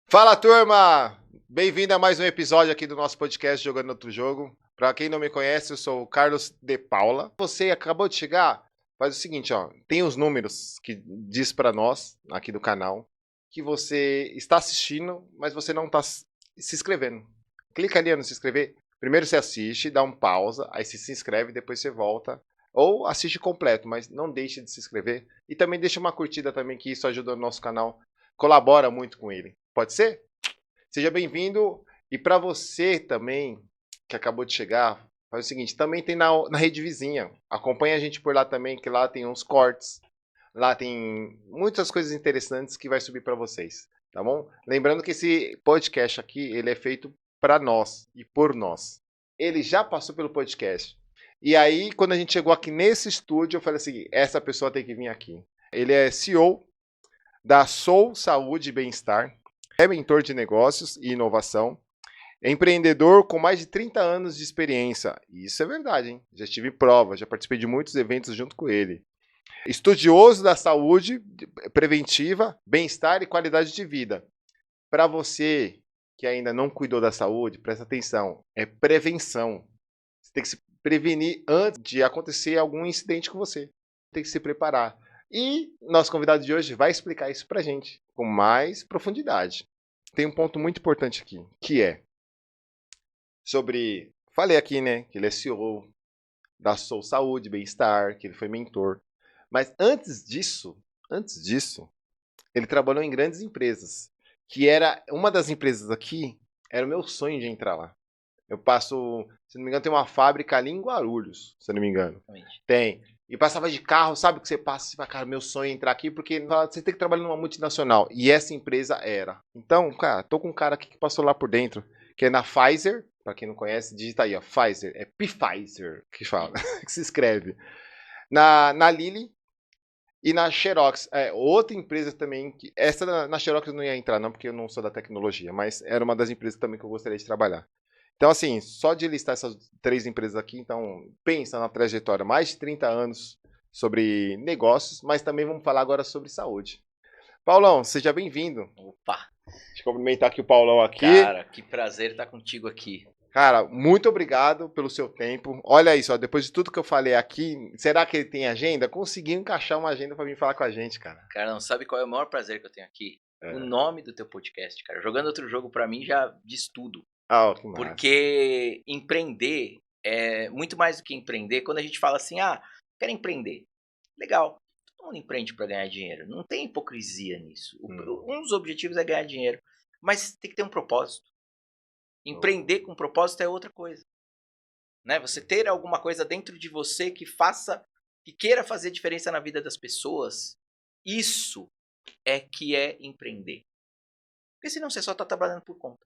Fala, turma! Bem-vindo a mais um episódio aqui do nosso podcast Jogando Outro Jogo. Para quem não me conhece, eu sou o Carlos de Paula. Você acabou de chegar? Faz o seguinte, ó, tem os números que diz para nós aqui do canal que você está assistindo, mas você não está se inscrevendo. Clica ali no se inscrever. Primeiro você assiste, dá um pausa, aí você se inscreve, depois você volta. Ou assiste completo, mas não deixe de se inscrever. E também deixa uma curtida também, que isso ajuda o nosso canal, colabora muito com ele. Pode ser? Seja bem-vindo. E para você também, que acabou de chegar, faz o seguinte, também tem na rede vizinha. Acompanha a gente por lá também, que lá tem uns cortes. Lá tem muitas coisas interessantes que vai subir para vocês, tá bom? Lembrando que esse podcast aqui, ele é feito para nós e por nós. Ele já passou pelo podcast. E aí, quando a gente chegou aqui nesse estúdio, eu falei assim, essa pessoa tem que vir aqui. Ele é CEO da Soul Saúde e Bem-Estar, é mentor de negócios e inovação, é empreendedor com mais de 30 anos de experiência. Isso é verdade, hein? Já tive prova, já participei de muitos eventos junto com ele. Estudioso da saúde preventiva, bem-estar e qualidade de vida. Para você que ainda não cuidou da saúde, presta atenção, é prevenção. Você tem que se prevenir antes de acontecer algum incidente com você. Tem que se preparar. E nosso convidado de hoje vai explicar isso pra gente com mais profundidade. Tem um ponto muito importante aqui, que é sobre... Falei aqui, né, que ele é CEO da Soul Saúde, Bem-Estar, que ele foi mentor. Mas antes disso, ele trabalhou em grandes empresas, que era uma das empresas aqui, era o meu sonho de entrar lá. Eu passo, se não me engano, tem uma fábrica ali em Guarulhos, se não me engano. Exatamente. Tem. E passava de carro, sabe o que você passa? Você fala, cara, meu sonho é entrar aqui, porque você tem que trabalhar numa multinacional. E essa empresa era. Então, cara, tô com um cara aqui que passou lá por dentro, que é na Pfizer. Pra quem não conhece, digita aí, ó, Pfizer. É Pfizer que fala, que se escreve. Na Lilly e na Xerox. É, outra empresa também, que essa na Xerox eu não ia entrar não, porque eu não sou da tecnologia, mas era uma das empresas também que eu gostaria de trabalhar. Então, assim, só de listar essas três empresas aqui, então, pensa na trajetória, mais de 30 anos sobre negócios, mas também vamos falar agora sobre saúde. Paulão, seja bem-vindo. Opa, Deixa eu cumprimentar aqui o Paulão aqui. cara, que prazer estar contigo aqui. Cara, muito obrigado pelo seu tempo. Olha isso, ó, depois de tudo que eu falei aqui, será que ele tem agenda? Conseguiu encaixar uma agenda pra vir falar com a gente, cara. Cara, não sabe qual é o maior prazer que eu tenho aqui? É. O nome do teu podcast, cara. Jogando Outro Jogo, pra mim, já diz tudo. Ah, ó, que massa. Porque empreender é muito mais do que empreender. Quando a gente fala assim, quero empreender. Legal, todo mundo empreende pra ganhar dinheiro. Não tem hipocrisia nisso. Um dos objetivos é ganhar dinheiro. Mas tem que ter um propósito. Empreender com propósito é outra coisa. Né? Você ter alguma coisa dentro de você que faça, que queira fazer diferença na vida das pessoas, isso é que é empreender. Porque senão você só está trabalhando por conta.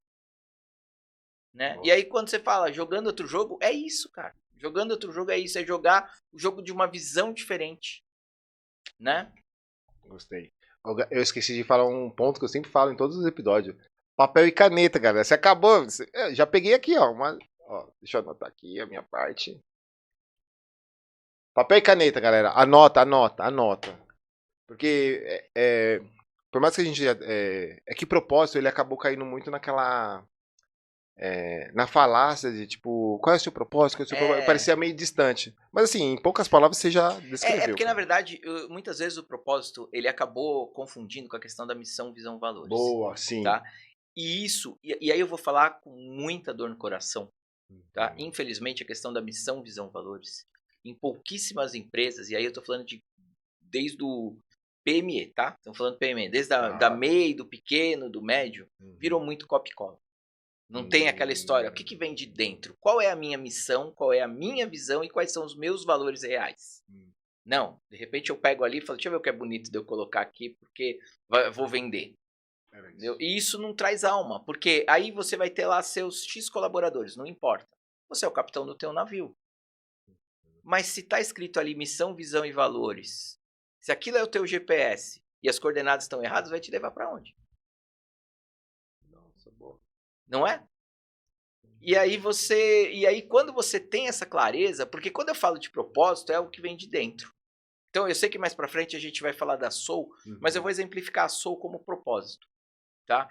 Né? E aí quando você fala jogando outro jogo, é isso, cara. Jogando outro jogo é isso, é jogar o jogo de uma visão diferente. Né? Gostei. Eu esqueci de falar um ponto que eu sempre falo em todos os episódios. Papel e caneta, galera. Você acabou. Já peguei aqui, ó. Deixa eu anotar aqui a minha parte. Papel e caneta, galera. Anota. Porque por mais que a gente. É que propósito, ele acabou caindo muito naquela. Na falácia de tipo, qual é o seu propósito? Qual é o seu propósito? Parecia meio distante. Mas assim, em poucas palavras você já descreveu. Porque na verdade, muitas vezes o propósito, ele acabou confundindo com a questão da missão, visão, valores. Boa, sim. Tá? E isso, e aí eu vou falar com muita dor no coração. Tá? Infelizmente, a questão da missão, visão, valores, em pouquíssimas empresas, e aí eu tô falando desde o PME, tá? Estamos falando PME, desde da MEI, do pequeno, do médio, virou muito copy-cola. Não tem aquela história, o que vem de dentro? Qual é a minha missão, qual é a minha visão e quais são os meus valores reais? Não, de repente eu pego ali e falo, deixa eu ver o que é bonito de eu colocar aqui, porque vou vender. E isso não traz alma, porque aí você vai ter lá seus X colaboradores, não importa. Você é o capitão do teu navio. Mas se está escrito ali missão, visão e valores, se aquilo é o teu GPS e as coordenadas estão erradas, vai te levar para onde? Nossa, boa. Não é? E aí quando você tem essa clareza, porque quando eu falo de propósito é o que vem de dentro. Então eu sei que mais para frente a gente vai falar da Soul, mas eu vou exemplificar a Soul como propósito. tá?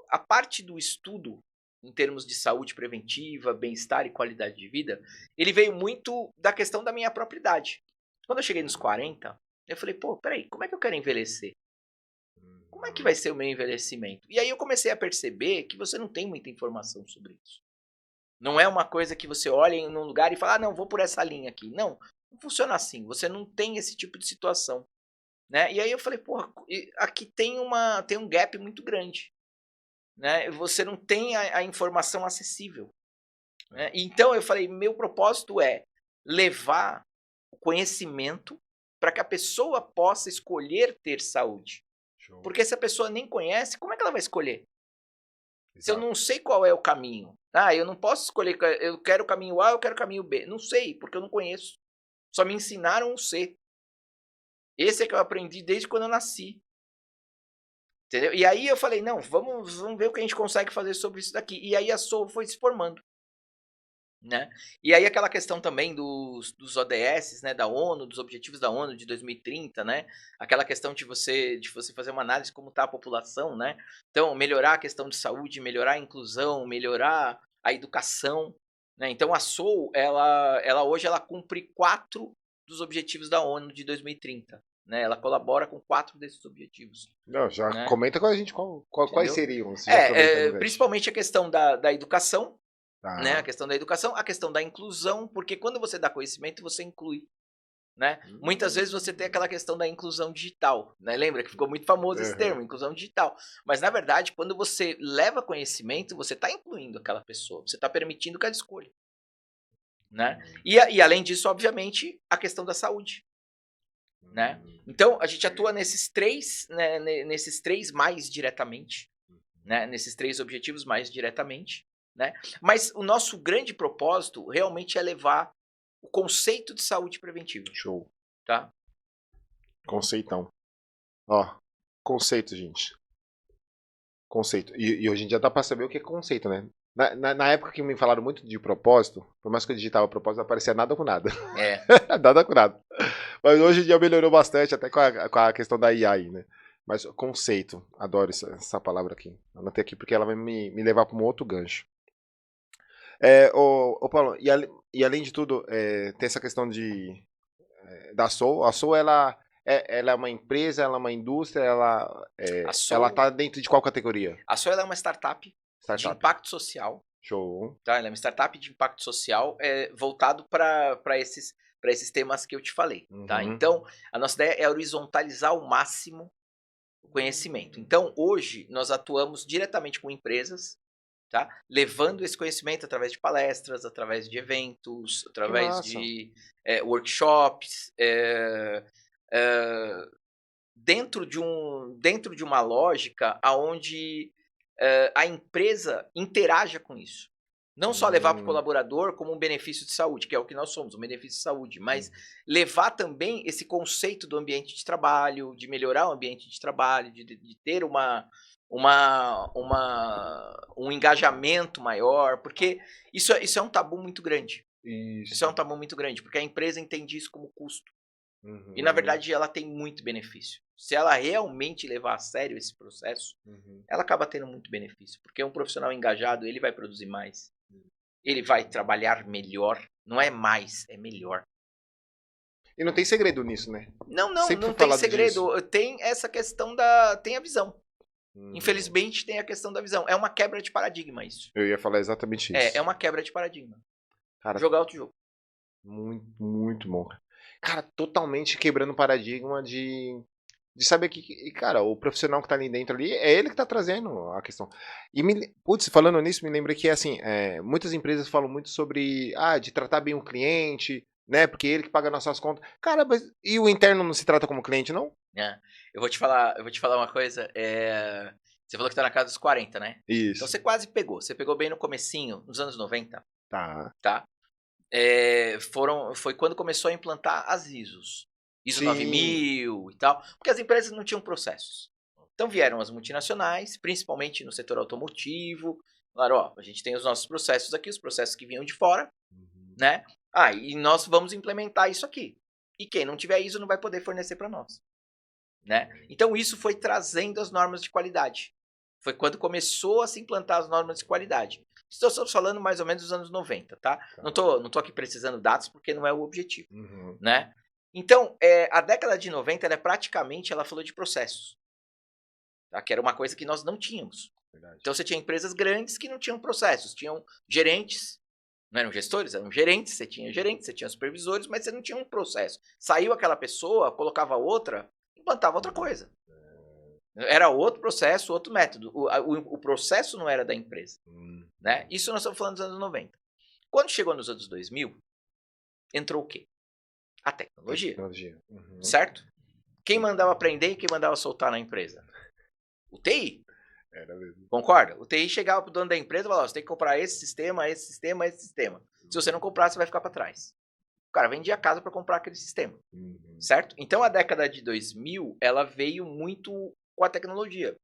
A parte do estudo, em termos de saúde preventiva, bem-estar e qualidade de vida, ele veio muito da questão da minha própria idade. Quando eu cheguei nos 40, eu falei, pô, peraí, como é que eu quero envelhecer? Como é que vai ser o meu envelhecimento? E aí eu comecei a perceber que você não tem muita informação sobre isso. Não é uma coisa que você olha em um lugar e fala, ah, não, vou por essa linha aqui. Não, não funciona assim. Você não tem esse tipo de situação, né? E aí eu falei, porra, aqui tem um gap muito grande, né? Você não tem a informação acessível, né? Então eu falei, meu propósito é levar o conhecimento para que a pessoa possa escolher ter saúde. Show. Porque se a pessoa nem conhece, como é que ela vai escolher? Se eu Exato. não sei qual é o caminho, eu não posso escolher, eu quero o caminho A, eu quero o caminho B. Não sei, porque eu não conheço. Só me ensinaram o C. Esse é que eu aprendi desde quando eu nasci. Entendeu? E aí eu falei, não, vamos ver o que a gente consegue fazer sobre isso daqui. E aí a Soul foi se formando, né? E aí aquela questão também dos ODS, né, da ONU, dos objetivos da ONU de 2030, né? Aquela questão de você fazer uma análise de como está a população, né? Então, melhorar a questão de saúde, melhorar a inclusão, melhorar a educação, né? Então, a Soul, ela hoje ela cumpre 4 dos objetivos da ONU de 2030, né? Ela colabora com 4 desses objetivos. Não, já Né? comenta com a gente quais Entendeu? seriam. Você já aproveita e investe. Principalmente a questão da educação, Tá. né? A questão da educação, a questão da inclusão, porque quando você dá conhecimento, você inclui, né? Muitas vezes você tem aquela questão da inclusão digital, né? Lembra que ficou muito famoso esse termo, inclusão digital. Mas, na verdade, quando você leva conhecimento, você está incluindo aquela pessoa, você está permitindo que ela escolha, né? E, além disso, obviamente, a questão da saúde, né? Então, a gente atua nesses 3, né, nesses 3 mais diretamente, né? Nesses 3 objetivos mais diretamente, né? Mas o nosso grande propósito realmente é levar o conceito de saúde preventiva. Show. Tá? Conceitão. Ó, conceito, gente. Conceito. E hoje em dia dá pra saber o que é conceito, né? Na época que me falaram muito de propósito, por mais que eu digitava propósito, não aparecia nada com nada. Nada com nada. Mas hoje em dia melhorou bastante, até com a questão da IA aí, né? Mas conceito, adoro essa palavra aqui. Anotei aqui porque ela vai me levar para um outro gancho. Paulo, e além de tudo, tem essa questão da Soul. A Soul, ela é uma empresa, ela é uma indústria, ela tá dentro de qual categoria? A Soul ela é uma startup de impacto social. Show. Tá? Ela é uma startup de impacto social voltado para esses temas que eu te falei. Tá? Então, a nossa ideia é horizontalizar ao máximo o conhecimento. Então, hoje, nós atuamos diretamente com empresas, tá? Levando esse conhecimento através de palestras, através de eventos, através de workshops, dentro de uma lógica onde a empresa interaja com isso. Não só levar para o colaborador como um benefício de saúde, que é o que nós somos, um benefício de saúde, mas levar também esse conceito do ambiente de trabalho, de melhorar o ambiente de trabalho, de ter um engajamento maior, porque isso é um tabu muito grande. Isso é um tabu muito grande, porque a empresa entende isso como custo. E, na verdade, ela tem muito benefício. Se ela realmente levar a sério esse processo, ela acaba tendo muito benefício, porque um profissional engajado, ele vai produzir mais, ele vai trabalhar melhor, não é mais, é melhor. E não tem segredo nisso, né? Não tem segredo, disso. Tem essa questão tem a visão. Infelizmente tem a questão da visão, é uma quebra de paradigma isso. Eu ia falar exatamente isso. É uma quebra de paradigma. Cara, jogar outro jogo. Muito, muito bom. Cara, totalmente quebrando o paradigma de saber que, cara, o profissional que tá ali dentro ali, é ele que tá trazendo a questão. E, falando nisso, me lembrei que, assim, muitas empresas falam muito sobre, de tratar bem o cliente, né, porque é ele que paga nossas contas. Cara, mas e o interno não se trata como cliente, não? Eu vou te falar uma coisa, você falou que tá na casa dos 40, né? Isso. Então você quase pegou, você pegou bem no comecinho, nos anos 90. Tá. Foi quando começou a implantar as ISOs. ISO 9000 e tal, porque as empresas não tinham processos. Então vieram as multinacionais, principalmente no setor automotivo, falaram, a gente tem os nossos processos aqui, os processos que vinham de fora, né? E nós vamos implementar isso aqui. E quem não tiver ISO não vai poder fornecer para nós. né? Então isso foi trazendo as normas de qualidade. Foi quando começou a se implantar as normas de qualidade. Estamos falando mais ou menos dos anos 90, tá? Não tô aqui precisando dados porque não é o objetivo, né? Então, a década de 90, ela falou de processos, tá? Que era uma coisa que nós não tínhamos. Verdade. Então você tinha empresas grandes que não tinham processos, tinham gerentes, não eram gestores, eram gerentes, você tinha supervisores, mas você não tinha um processo. Saiu aquela pessoa, colocava outra, implantava outra coisa. Era outro processo, outro método. O processo não era da empresa, né? Isso nós estamos falando dos anos 90. Quando chegou nos anos 2000, entrou o quê? A tecnologia. Certo? Quem mandava aprender e quem mandava soltar na empresa? O TI. Era mesmo. Concorda? O TI chegava pro dono da empresa e falava, você tem que comprar esse sistema, esse sistema, esse sistema. Se você não comprar, você vai ficar para trás. O cara vendia a casa para comprar aquele sistema. Certo? Então a década de 2000, ela veio muito com a tecnologia,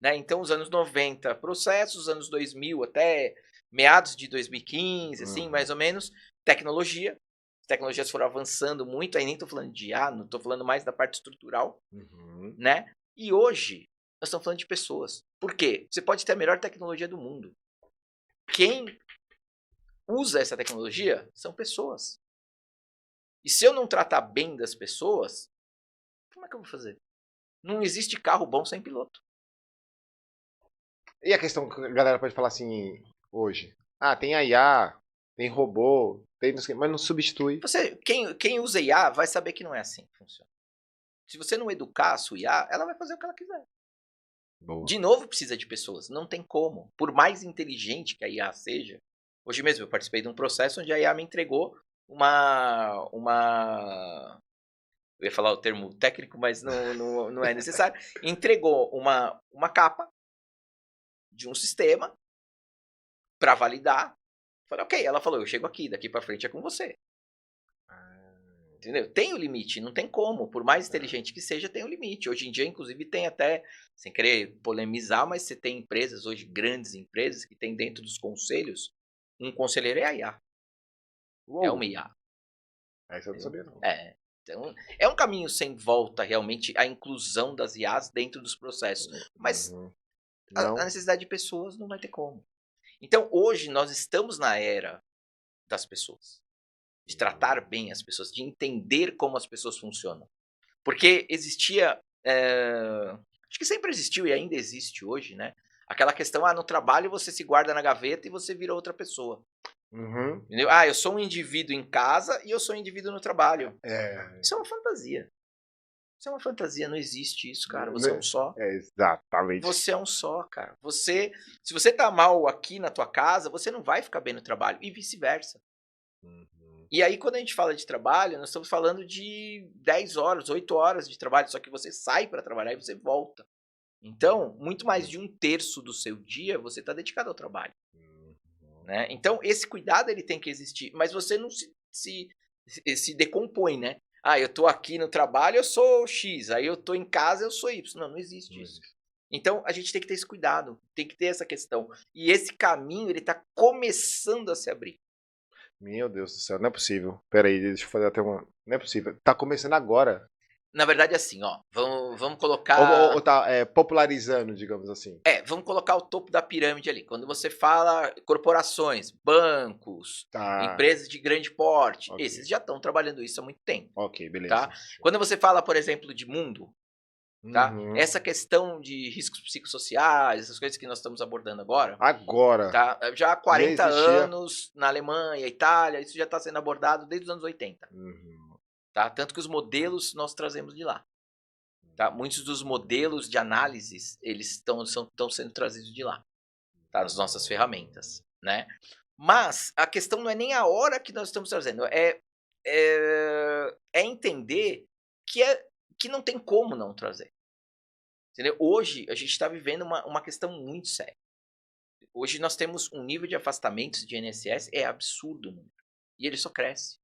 né? Então os anos 90, processos, os anos 2000 até meados de 2015, assim, mais ou menos, tecnologia. As tecnologias foram avançando muito, aí nem estou falando de IA, não estou falando mais da parte estrutural, né? E hoje nós estamos falando de pessoas. Por quê? Você pode ter a melhor tecnologia do mundo. Quem usa essa tecnologia são pessoas. E se eu não tratar bem das pessoas, como é que eu vou fazer? Não existe carro bom sem piloto. E a questão que a galera pode falar assim hoje? Ah, tem a IA, tem robô, mas não substitui. Quem usa IA vai saber que não é assim que funciona. Se você não educar a sua IA, ela vai fazer o que ela quiser. Boa. De novo, precisa de pessoas. Não tem como. Por mais inteligente que a IA seja, hoje mesmo eu participei de um processo onde a IA me entregou uma eu ia falar o termo técnico, mas não é necessário. Entregou uma capa de um sistema para validar. Falei, ok. Ela falou, eu chego aqui, daqui para frente é com você. Entendeu? Tem o limite, não tem como. Por mais inteligente que seja, tem o limite. Hoje em dia, inclusive, tem até, sem querer polemizar, mas você tem empresas hoje, grandes empresas, que tem dentro dos conselhos, um conselheiro é a IA. É uma IA. Essa eu não sabia, não. Então, é um caminho sem volta, realmente, a inclusão das IAs dentro dos processos. Mas a necessidade de pessoas não vai ter como. Então, hoje, nós estamos na era das pessoas. De tratar bem as pessoas, de entender como as pessoas funcionam. Porque existia, acho que sempre existiu e ainda existe hoje, né? Aquela questão, no trabalho você se guarda na gaveta e você vira outra pessoa. Entendeu? Eu sou um indivíduo em casa e eu sou um indivíduo no trabalho. Isso é uma fantasia. Isso é uma fantasia, não existe isso, cara. Você é um só. Exatamente. Você é um só, cara. Se você tá mal aqui na tua casa, você não vai ficar bem no trabalho. E vice-versa. E aí, quando a gente fala de trabalho, nós estamos falando de 10 horas, 8 horas de trabalho, só que você sai para trabalhar e você volta. Então, muito mais de 1/3 do seu dia você está dedicado ao trabalho. Né? Então, esse cuidado ele tem que existir, mas você não se decompõe, né? Eu tô aqui no trabalho, eu sou X, aí eu tô em casa, eu sou Y. Não existe isso. Então, a gente tem que ter esse cuidado, tem que ter essa questão. E esse caminho, ele tá começando a se abrir. Meu Deus do céu, não é possível. Pera aí, deixa eu fazer até uma... Não é possível. Tá começando agora. Na verdade, assim, vamos colocar... Ou tá popularizando, digamos assim. Vamos colocar o topo da pirâmide ali. Quando você fala corporações, bancos, empresas de grande porte, esses já estão trabalhando isso há muito tempo. Ok, beleza. Tá? Quando você fala, por exemplo, de mundo, tá? Essa questão de riscos psicossociais, essas coisas que nós estamos abordando agora. Tá? Já há 40 anos, na Alemanha, Itália, isso já está sendo abordado desde os anos 80. Tá? Tanto que os modelos nós trazemos de lá. Tá? Muitos dos modelos de análises, eles estão sendo trazidos de lá. Tá? Nas nossas ferramentas. Né? Mas a questão não é nem a hora que nós estamos trazendo. É entender que não tem como não trazer. Entendeu? Hoje, a gente está vivendo uma questão muito séria. Hoje nós temos um nível de afastamentos de INSS absurdo. E ele só cresce.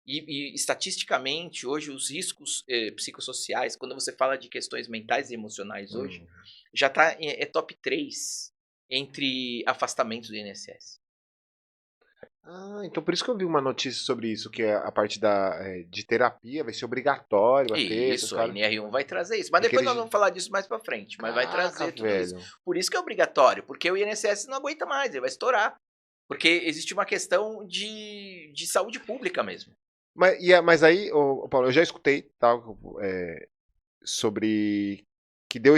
E estatisticamente, hoje, os riscos psicossociais, quando você fala de questões mentais e emocionais hoje, já está top 3 entre afastamentos do INSS. Ah, então por isso que eu vi uma notícia sobre isso, que a parte de terapia vai ser obrigatório, vai ter esses Isso, a caras. NR1 vai trazer isso. Mas Porque depois nós eles. vamos falar disso mais pra frente. Mas vai Caraca, trazer tudo isso. velho. Por isso que é obrigatório, porque o INSS não aguenta mais, ele vai estourar. Porque existe uma questão de saúde pública mesmo. Mas aí, Paulo, eu já escutei, tá? Sobre que deu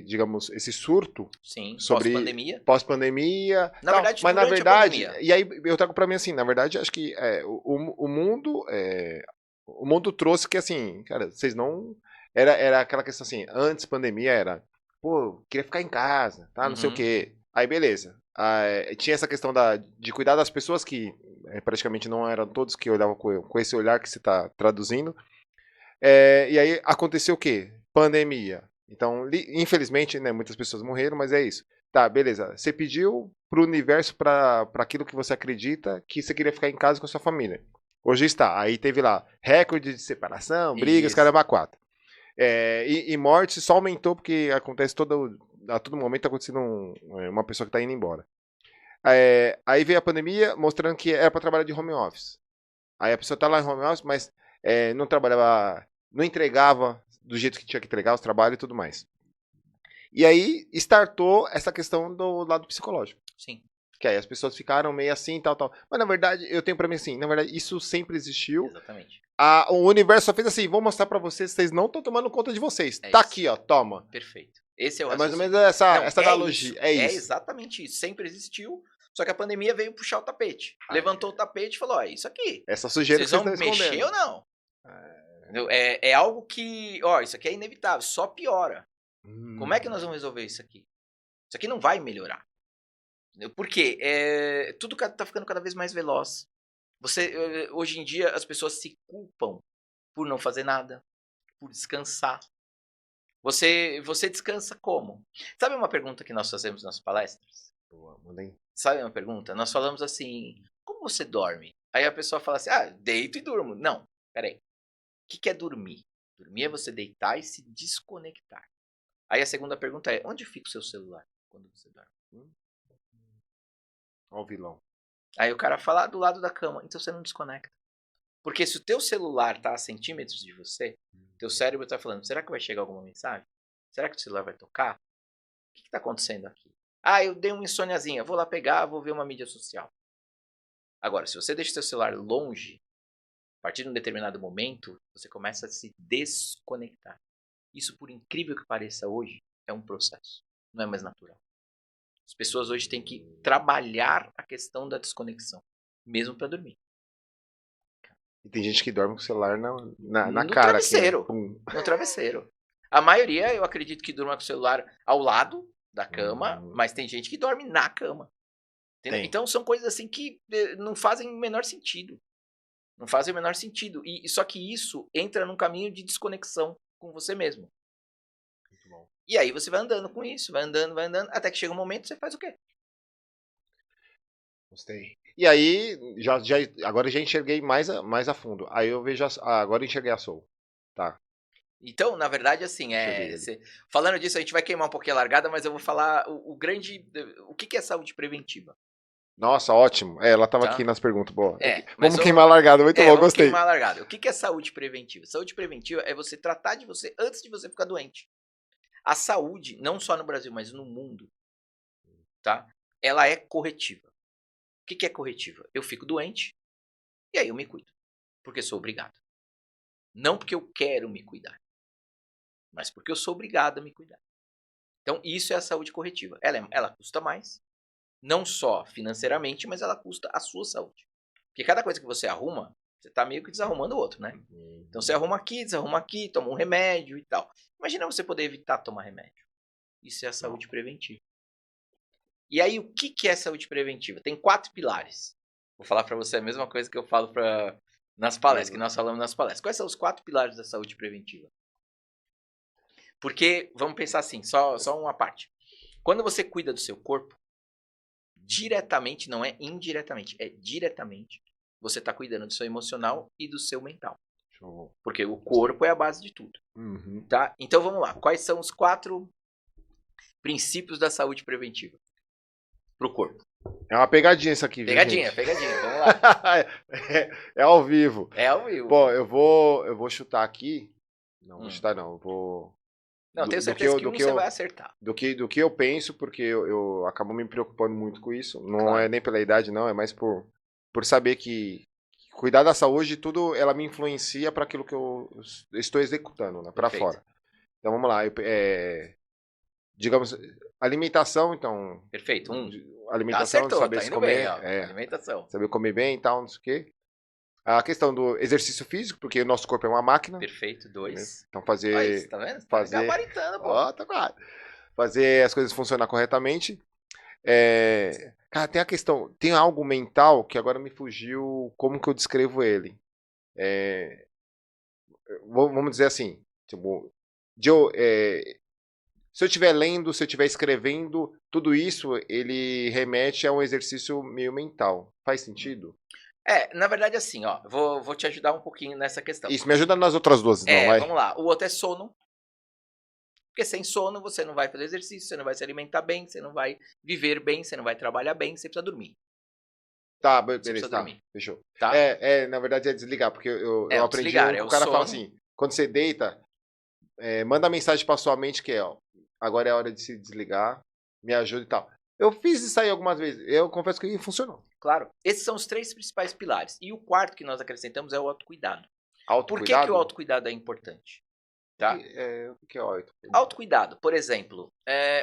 digamos, esse surto Sim, sobre pós-pandemia. pós-pandemia, Na tal. verdade, Mas na durante a verdade, pandemia. e aí eu trago pra mim assim, na verdade, acho que o mundo trouxe que assim, cara, vocês não era aquela questão assim, antes pandemia era, pô, queria ficar em casa, tá, não sei o Uhum. quê. Aí beleza. Tinha essa questão de cuidar das pessoas que praticamente não eram todos que olhavam com esse olhar que você está traduzindo. E aí aconteceu o quê? Pandemia. Então, infelizmente, né, muitas pessoas morreram, mas é isso. Tá, beleza. Você pediu pro universo, para aquilo que você acredita, que você queria ficar em casa com a sua família. Hoje está. Aí teve lá recorde de separação, brigas, Isso. caramba, quatro. E morte só aumentou porque acontece a todo momento tá acontecendo uma pessoa que está indo embora. Aí veio a pandemia mostrando que era para trabalhar de home office. Aí a pessoa tá lá em home office, mas não trabalhava, não entregava do jeito que tinha que entregar os trabalhos e tudo mais. E aí startou essa questão do lado psicológico. Sim. Que aí as pessoas ficaram meio assim, tal, tal. Mas na verdade, eu tenho pra mim assim, na verdade, isso sempre existiu. Exatamente. O universo só fez assim, vou mostrar pra vocês, vocês não estão tomando conta de vocês. É Tá isso. aqui, ó, toma. Perfeito. Esse é o É mais ou raciocínio. menos essa Não, analogia. isso. É É isso. exatamente isso. Sempre existiu. Só que a pandemia veio puxar o tapete. Ai. Levantou o tapete e falou: ó, é isso aqui. Essa sujeira Vocês que vocês vão estão mexer escondendo. ou não? Entendeu? É algo que, ó, isso aqui é inevitável, só piora. Como é que nós vamos resolver isso aqui? Isso aqui não vai melhorar. Entendeu? Por quê? Tudo tá ficando cada vez mais veloz. Hoje em dia, as pessoas se culpam por não fazer nada, por descansar. Você descansa como? Sabe uma pergunta que nós fazemos nas palestras? Boa, mandei. Sabe uma pergunta? Nós falamos assim, como você dorme? Aí a pessoa fala assim, deito e durmo. Não, peraí. O que é dormir? Dormir é você deitar e se desconectar. Aí a segunda pergunta é, onde fica o seu celular quando você dorme? Olha o vilão. Aí o cara fala, do lado da cama. Então você não desconecta. Porque se o teu celular está a centímetros de você, teu cérebro está falando, será que vai chegar alguma mensagem? Será que o celular vai tocar? O que está acontecendo aqui? Eu dei uma insôniazinha, vou lá pegar, vou ver uma mídia social. Agora, se você deixa o seu celular longe, a partir de um determinado momento, você começa a se desconectar. Isso, por incrível que pareça hoje, é um processo. Não é mais natural. As pessoas hoje têm que trabalhar a questão da desconexão, mesmo para dormir. E tem gente que dorme com o celular na No cara. travesseiro. Aqui, né? No travesseiro. A maioria, eu acredito que durma com o celular ao lado da cama, mas tem gente que dorme na cama. Então são coisas assim que não fazem o menor sentido. Não fazem o menor sentido. Só que isso entra num caminho de desconexão com você mesmo. Muito bom. E aí você vai andando com isso, vai andando, até que chega um momento você faz o quê? Gostei. E aí, agora eu já enxerguei mais a fundo. Aí eu vejo, agora eu enxerguei a Soul. Tá. Então, na verdade, assim, falando disso, a gente vai queimar um pouquinho a largada, mas eu vou falar o que é saúde preventiva. Nossa, ótimo. Ela estava Tá. aqui nas perguntas. Boa. Vamos queimar a largada. Muito bom, vamos gostei. Queimar a largada. O que é saúde preventiva? Saúde preventiva é você tratar de você antes de você ficar doente. A saúde, não só no Brasil, mas no mundo, tá? Ela é corretiva. O que é corretiva? Eu fico doente e aí eu me cuido. Porque sou obrigado. Não porque eu quero me cuidar, mas porque eu sou obrigado a me cuidar. Então, isso é a saúde corretiva. Ela custa mais, não só financeiramente, mas ela custa a sua saúde. Porque cada coisa que você arruma, você está meio que desarrumando o outro, né? Então, você arruma aqui, desarruma aqui, toma um remédio e tal. Imagina você poder evitar tomar remédio. Isso é a saúde preventiva. E aí, o que é saúde preventiva? Tem 4 pilares. Vou falar para você a mesma coisa que eu falo nas palestras, que nós falamos nas palestras. Quais são os 4 pilares da saúde preventiva? Porque, vamos pensar assim, só uma parte. Quando você cuida do seu corpo, diretamente, não é indiretamente, é diretamente, você está cuidando do seu emocional e do seu mental. Porque o corpo é a base de tudo. Uhum. Tá? Então vamos lá. Quais são os 4 princípios da saúde preventiva para o corpo? É uma pegadinha isso aqui, viu, Pegadinha, gente? pegadinha, vamos lá. É ao vivo. É ao vivo. Bom, eu vou chutar aqui. Não, vou Hum. chutar não. Eu vou. Não, tenho Do que certeza eu, que do um que você eu, vai acertar. do que eu penso, porque eu acabo me preocupando muito com isso. Não Claro. é nem pela idade, não, é mais por saber que cuidar da saúde, tudo, ela me influencia para aquilo que eu estou executando, né, para Perfeito. fora. Então vamos lá, digamos, alimentação, então, Perfeito. alimentação, Acertou, saber tá se indo bem, comer, ó. Alimentação. saber comer bem e tal, não sei o quê. A questão do exercício físico, porque o nosso corpo é uma máquina, Perfeito, né? 2. Então Olha isso, tá vendo? Você tá gabaritando, pô. ó, tá quase. Fazer as coisas funcionar corretamente. Cara, tem a questão, tem algo mental que agora me fugiu como que eu descrevo ele. É, vamos dizer assim, tipo, se eu estiver lendo, se eu estiver escrevendo, tudo isso ele remete a um exercício meio mental. Faz sentido? Na verdade, assim, ó, vou te ajudar um pouquinho nessa questão. Isso, me ajuda nas outras duas, não, vai? Vamos lá. O outro é sono. Porque sem sono você não vai fazer exercício, você não vai se alimentar bem, você não vai viver bem, você não vai trabalhar bem, você precisa dormir. Tá, Você beleza, precisa tá. dormir, Fechou. tá? Na verdade é desligar, porque eu O aprendi desligar, um é que o o cara fala sono. assim, quando você deita, manda mensagem pra sua mente que ó, agora é a hora de se desligar, me ajuda e tal. Eu fiz isso aí algumas vezes, eu confesso que funcionou. Claro. Esses são os 3 principais pilares. E o quarto que nós acrescentamos é o autocuidado. Por que o Autocuidado? autocuidado é importante? Tá? O que é autocuidado? Autocuidado, por exemplo,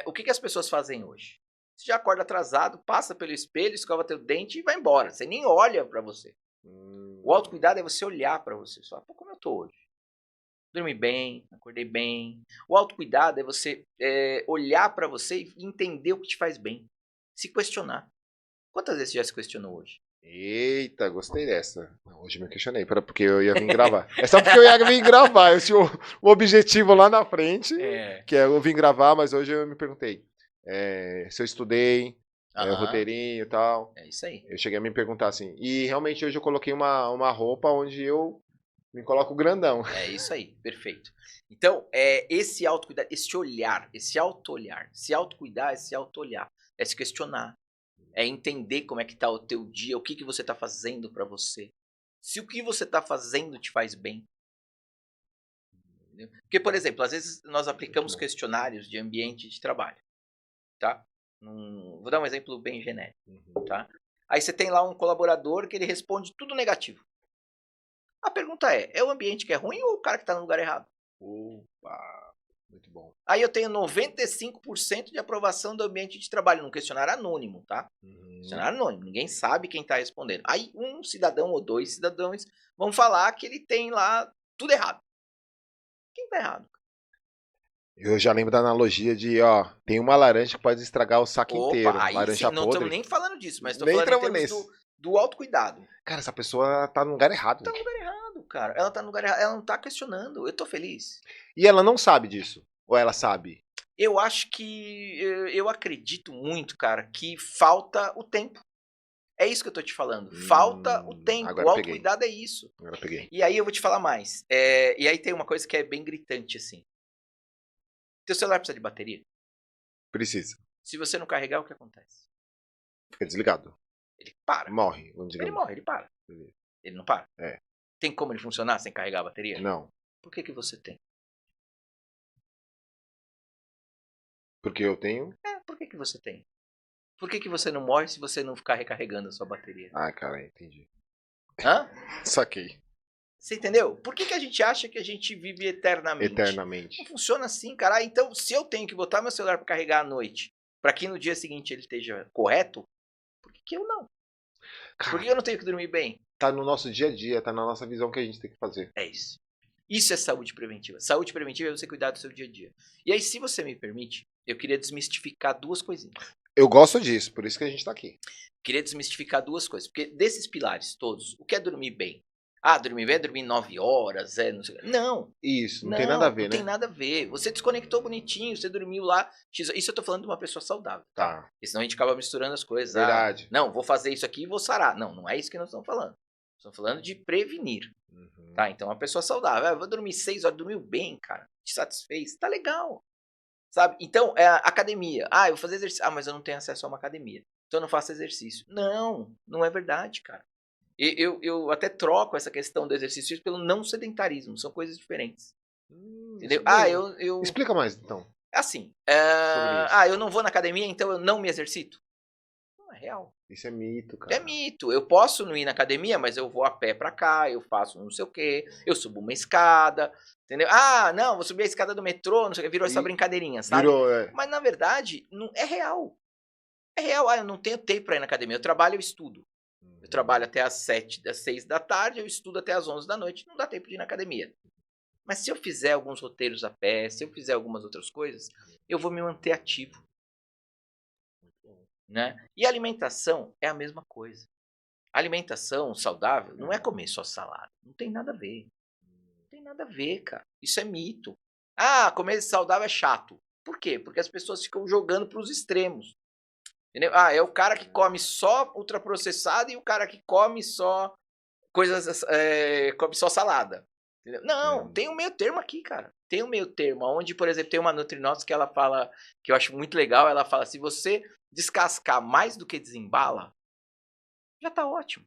o que as pessoas fazem hoje? Você já acorda atrasado, passa pelo espelho, escova teu dente e vai embora. Você nem olha pra você. O autocuidado é você olhar pra você. Só, pô, como eu tô hoje? Dormi bem, acordei bem. O autocuidado é você olhar pra você e entender o que te faz bem. Se questionar. Quantas vezes você já se questionou hoje? Eita, gostei dessa. Não, hoje me questionei, porque eu ia vir gravar. É só porque eu ia vir gravar. Eu tinha o objetivo lá na frente, que é eu vim gravar, mas hoje eu me perguntei se eu estudei, roteirinho e tal. É isso aí. Eu cheguei a me perguntar assim. E realmente hoje eu coloquei uma roupa onde eu me coloco grandão. É isso aí, perfeito. Então, esse autocuidado, esse olhar, esse auto-olhar, se autocuidar, esse auto-olhar, é se questionar, é entender como é que tá o teu dia, o que você tá fazendo pra você. Se o que você tá fazendo te faz bem. Entendeu? Porque, por exemplo, às vezes nós aplicamos bom. questionários de ambiente de trabalho, tá? Vou dar um exemplo bem genérico, tá? Aí você tem lá um colaborador que ele responde tudo negativo. A pergunta é o ambiente que é ruim ou o cara que tá no lugar errado? Opa, muito bom. Aí eu tenho 95% de aprovação do ambiente de trabalho, num questionário anônimo, tá? Questionário anônimo, ninguém sabe quem está respondendo. Aí um cidadão ou 2 cidadãos vão falar que ele tem lá tudo errado. Quem tá errado? Eu já lembro da analogia de, ó, tem uma laranja que pode estragar o saco inteiro. Opa, aí sim, Laranja não estamos podre. nem falando disso, mas estou Nem falando em entramos termos nesse. do autocuidado. Cara, essa pessoa tá no lugar errado. Tá no lugar errado, cara. Ela tá no lugar errado, ela não tá questionando. Eu tô feliz. E ela não sabe disso. Ou ela sabe? Eu acho que, eu acredito muito, cara, que falta o tempo. É isso que eu tô te falando. Falta o tempo. agora O peguei. autocuidado é isso. Agora peguei. E aí eu vou te falar mais. E aí tem uma coisa que é bem gritante, assim. Teu celular precisa de bateria? Precisa. Se você não carregar, o que acontece? Fica desligado. Ele para. Morre. Ele morre, ele para. Beleza. Ele não para? É. Tem como ele funcionar sem carregar a bateria? Não. Por que você tem? Porque eu tenho. Por que você tem? Por que você não morre se você não ficar recarregando a sua bateria? Ah, cara, entendi. Hã? Saquei. Você entendeu? Por que a gente acha que a gente vive eternamente? Eternamente. Não funciona assim, cara. Então, se eu tenho que botar meu celular para carregar à noite, para que no dia seguinte ele esteja correto, por que eu não? Cara, Por que eu não tenho que dormir bem? tá no nosso dia a dia, tá na nossa visão que a gente tem que fazer. É isso. Isso é saúde preventiva. Saúde preventiva é você cuidar do seu dia a dia. E aí, se você me permite, eu queria desmistificar duas coisinhas. Eu gosto disso, por isso que a gente tá aqui. Queria desmistificar duas coisas. Porque desses pilares todos, o que é dormir bem? Ah, dormir bem é dormir 9 horas, não sei o quê. Não. Isso, não tem nada a ver, não né? tem nada a ver. Você desconectou bonitinho, você dormiu lá. Isso eu tô falando de uma pessoa saudável, tá? Porque senão a gente acaba misturando as coisas. Verdade. Não, vou fazer isso aqui e vou sarar. Não, não é isso que nós estamos falando. Estamos falando de prevenir. Tá? Então, uma pessoa saudável. Eu vou dormir 6 horas, dormiu bem, cara. Te satisfez. Tá legal. Sabe? Então, academia. Eu vou fazer exercício. Mas eu não tenho acesso a uma academia. então eu não faço exercício. Não, não é verdade, cara. Eu até troco essa questão do exercício pelo não sedentarismo, são coisas diferentes. Entendeu? Explica mais, então, Assim, sobre isso. eu não vou na academia, então eu não me exercito? Não é real. Isso é mito, cara. É mito. Eu posso não ir na academia, mas eu vou a pé pra cá, eu faço não sei o quê, eu subo uma escada, entendeu? Ah, não, vou subir a escada do metrô, não sei o quê, virou essa brincadeirinha, sabe? Virou, Mas na verdade, não é real. É real. Ah, eu não tenho tempo pra ir na academia, eu trabalho, eu estudo. Eu trabalho até às 7, das 6 da tarde, eu estudo até às 11 da noite, não dá tempo de ir na academia. Mas se eu fizer alguns roteiros a pé, se eu fizer algumas outras coisas, eu vou me manter ativo, né? E a alimentação é a mesma coisa. A alimentação saudável não é comer só salada. Não tem nada a ver. Não tem nada a ver, cara. Isso é mito. Ah, comer saudável é chato. Por quê? Porque as pessoas ficam jogando para os extremos. Entendeu? Ah, é o cara que come só ultraprocessado e o cara que come só coisas, come só salada. Entendeu? Não, tem um meio termo aqui, cara. Tem um meio termo, onde, por exemplo, tem uma Nutrinox que ela fala, que eu acho muito legal, ela fala, se você descascar mais do que desembala, já tá ótimo.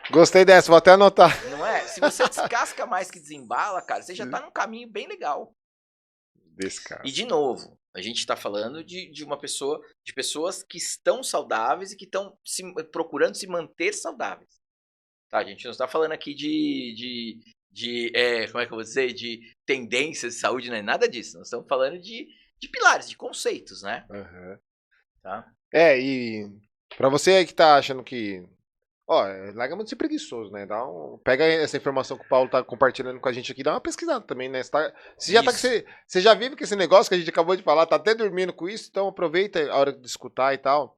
Gostei dessa, vou até anotar. Não é? Se você descasca mais que desembala, cara, você já tá num caminho bem legal. Desse cara. E de novo, a gente está falando de uma pessoa, de pessoas que estão saudáveis e que estão procurando se manter saudáveis. Tá, a gente não está falando aqui como é que eu vou dizer, de tendências de saúde, não é nada disso. Nós estamos falando de pilares, de conceitos, né? Uhum. Tá? E pra você aí que tá achando que... larga muito de ser preguiçoso, né? Pega essa informação que o Paulo tá compartilhando com a gente aqui, dá uma pesquisada também, né? Você já vive com esse negócio que a gente acabou de falar, tá até dormindo com isso, então aproveita a hora de escutar e tal.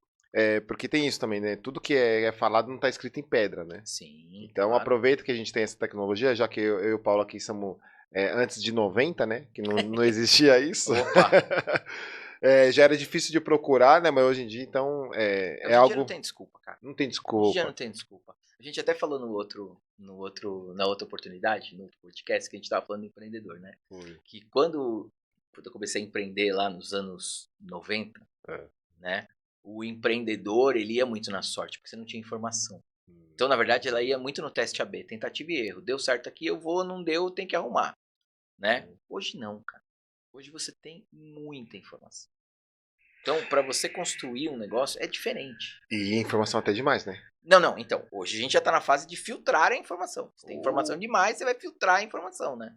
Porque tem isso também, né? Tudo que é falado não tá escrito em pedra, né? Sim. Então claro. aproveita que a gente tem essa tecnologia, já que eu e o Paulo aqui somos antes de 90, né? Que não existia isso. Opa! Já era difícil de procurar, né? Mas hoje em dia, então, Hoje em dia algo... não tem desculpa, cara. Não tem Hoje em dia não desculpa. tem desculpa. A gente até falou na outra oportunidade, no outro podcast, que a gente estava falando do empreendedor, né? Foi. Que quando eu comecei a empreender lá nos anos 90, né? O empreendedor, ele ia muito na sorte, porque você não tinha informação. Então, na verdade, ela ia muito no teste AB, tentativa e erro. Deu certo aqui, eu vou, não deu, tem que arrumar, né? Hoje não, cara. Hoje você tem muita informação. Então, para você construir um negócio, é diferente. E informação até demais, né? Não. Então, hoje a gente já está na fase de filtrar a informação. Você tem informação demais, você vai filtrar a informação, né?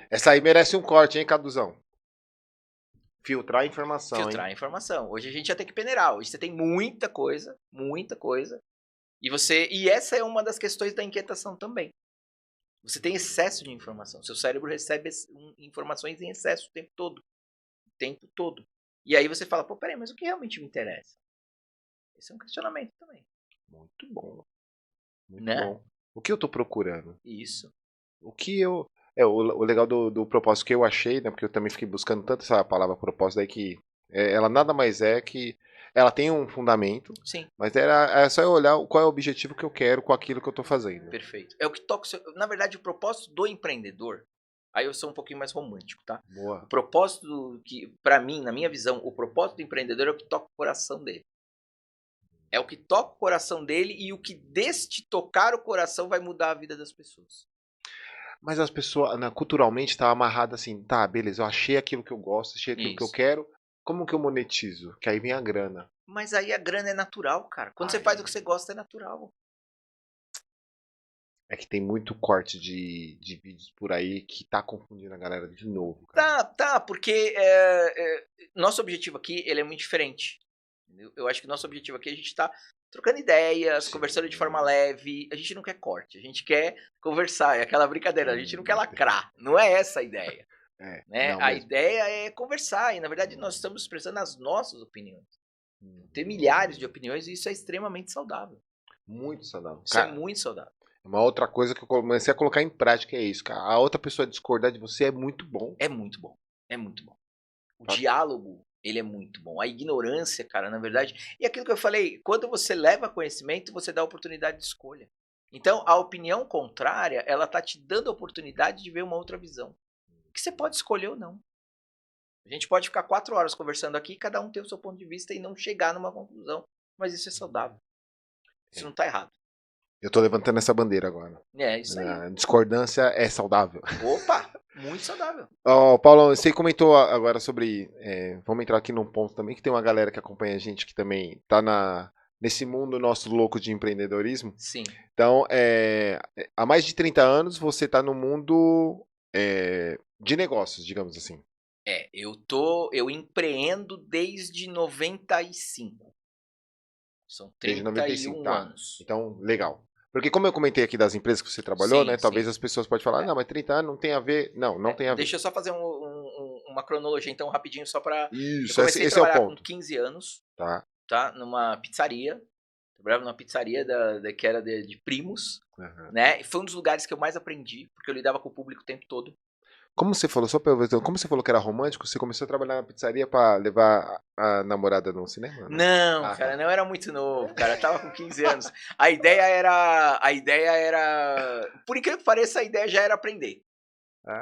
Essa aí merece um corte, hein, Caduzão? Filtrar a informação, Filtrar a informação. Hoje a gente já tem que peneirar. Hoje você tem muita coisa. E essa é uma das questões da inquietação também. Você tem excesso de informação. Seu cérebro recebe informações em excesso o tempo todo. O tempo todo. E aí você fala, peraí, mas o que realmente me interessa? Esse é um questionamento também. Muito bom. Muito Né? bom. O que eu tô procurando? Isso. O que eu... o legal do propósito que eu achei, né? Porque eu também fiquei buscando tanto essa palavra propósito aí que ela nada mais é que... Ela tem um fundamento, Sim. Mas é só eu olhar qual é o objetivo que eu quero com aquilo que eu tô fazendo. Perfeito. É o que toca. Na verdade, o propósito do empreendedor. Aí eu sou um pouquinho mais romântico, tá? Boa. O propósito que, pra mim, na minha visão, o propósito do empreendedor é o que toca o coração dele. É o que toca o coração dele e o que deste tocar o coração vai mudar a vida das pessoas. Mas as pessoas, culturalmente, tá amarrado assim, tá, beleza, eu achei aquilo que eu gosto, achei aquilo que eu quero, como que eu monetizo? Que aí vem a grana. Mas aí a grana é natural, cara. Quando você faz o que você gosta, é natural. É que tem muito corte de vídeos por aí que tá confundindo a galera de novo, cara. Tá, porque nosso objetivo aqui, ele é muito diferente. Entendeu? Eu acho que nosso objetivo aqui, a gente tá trocando ideias, conversando de forma leve. A gente não quer corte, a gente quer conversar. É aquela brincadeira, a gente não quer lacrar. Não é essa a ideia. Né? A ideia é conversar. E, na verdade, nós estamos expressando as nossas opiniões. Ter milhares de opiniões, e isso é extremamente saudável. Muito saudável. Isso é muito saudável. Uma outra coisa que eu comecei a colocar em prática é isso, cara. A outra pessoa discordar de você é muito bom. É muito bom. É muito bom. O diálogo, ele é muito bom. A ignorância, cara, na verdade... E aquilo que eu falei, quando você leva conhecimento, você dá oportunidade de escolha. Então, a opinião contrária, ela tá te dando a oportunidade de ver uma outra visão. Que você pode escolher ou não. A gente pode ficar 4 horas conversando aqui, cada um tem o seu ponto de vista e não chegar numa conclusão. Mas isso é saudável. Isso não está errado. Eu tô levantando essa bandeira agora. É isso aí. A discordância é saudável. Opa, muito saudável. Paulo, você comentou agora sobre. Vamos entrar aqui num ponto também, que tem uma galera que acompanha a gente que também tá nesse mundo nosso louco de empreendedorismo. Sim. Então, há mais de 30 anos você tá no mundo de negócios, digamos assim. Eu empreendo desde 95. São Desde 31 95, tá. anos. Então, legal. Porque como eu comentei aqui das empresas que você trabalhou, Sim, né? Talvez sim. as pessoas podem falar, não, mas 30 anos não tem a ver. Não tem a ver. Deixa eu só fazer uma cronologia, então, rapidinho, só para... Eu Isso, comecei a esse é o trabalhar com ponto. 15 anos, Tá. numa pizzaria. Trabalhava numa pizzaria que era de primos, Uhum. né? E foi um dos lugares que eu mais aprendi, porque eu lidava com o público o tempo todo. Como você falou, só pra eu ver, como você falou que era romântico, você começou a trabalhar na pizzaria pra levar a namorada no cinema? Né? Não, Ah, cara, tá. não era muito novo, cara. Eu tava com 15 anos. A ideia era. Por incrível que pareça, a ideia já era aprender.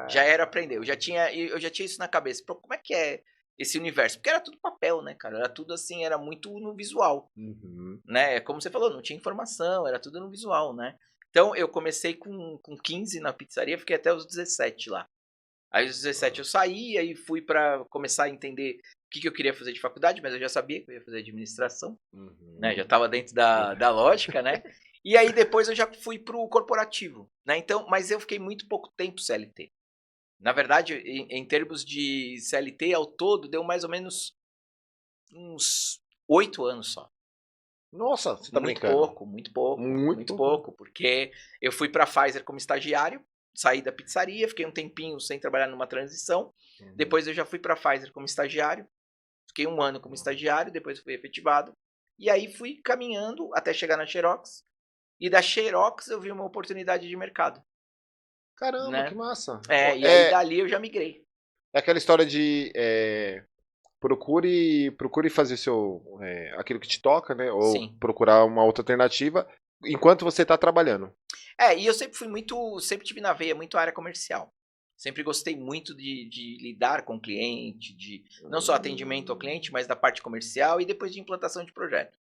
Já era aprender. Eu já tinha isso na cabeça. Pô, como é que é esse universo? Porque era tudo papel, né, cara? Era tudo assim, era muito no visual. Uhum. Né? Como você falou, não tinha informação, era tudo no visual, né? Então eu comecei com 15 na pizzaria, fiquei até os 17 lá. Aí aos 17 eu saí, aí fui para começar a entender o que eu queria fazer de faculdade, mas eu já sabia que eu ia fazer administração, né? Já estava dentro da lógica, né? E aí depois eu já fui pro corporativo, né? Então, mas eu fiquei muito pouco tempo CLT. Na verdade, em termos de CLT ao todo, deu mais ou menos uns 8 anos só. Nossa, você tá Muito brincando. pouco, muito pouco, porque eu fui para a Pfizer como estagiário, saí da pizzaria, fiquei um tempinho sem trabalhar numa transição, depois eu já fui para a Pfizer como estagiário, fiquei 1 ano como estagiário, depois fui efetivado, e aí fui caminhando até chegar na Xerox, e da Xerox eu vi uma oportunidade de mercado. Caramba, Né? que massa. E aí dali eu já migrei. É aquela história de procure fazer aquilo que te toca, né? Ou Sim. procurar uma outra alternativa enquanto você está trabalhando. E eu sempre tive na veia muito a área comercial. Sempre gostei muito de lidar com o cliente, de não só atendimento ao cliente, mas da parte comercial e depois de implantação de projeto.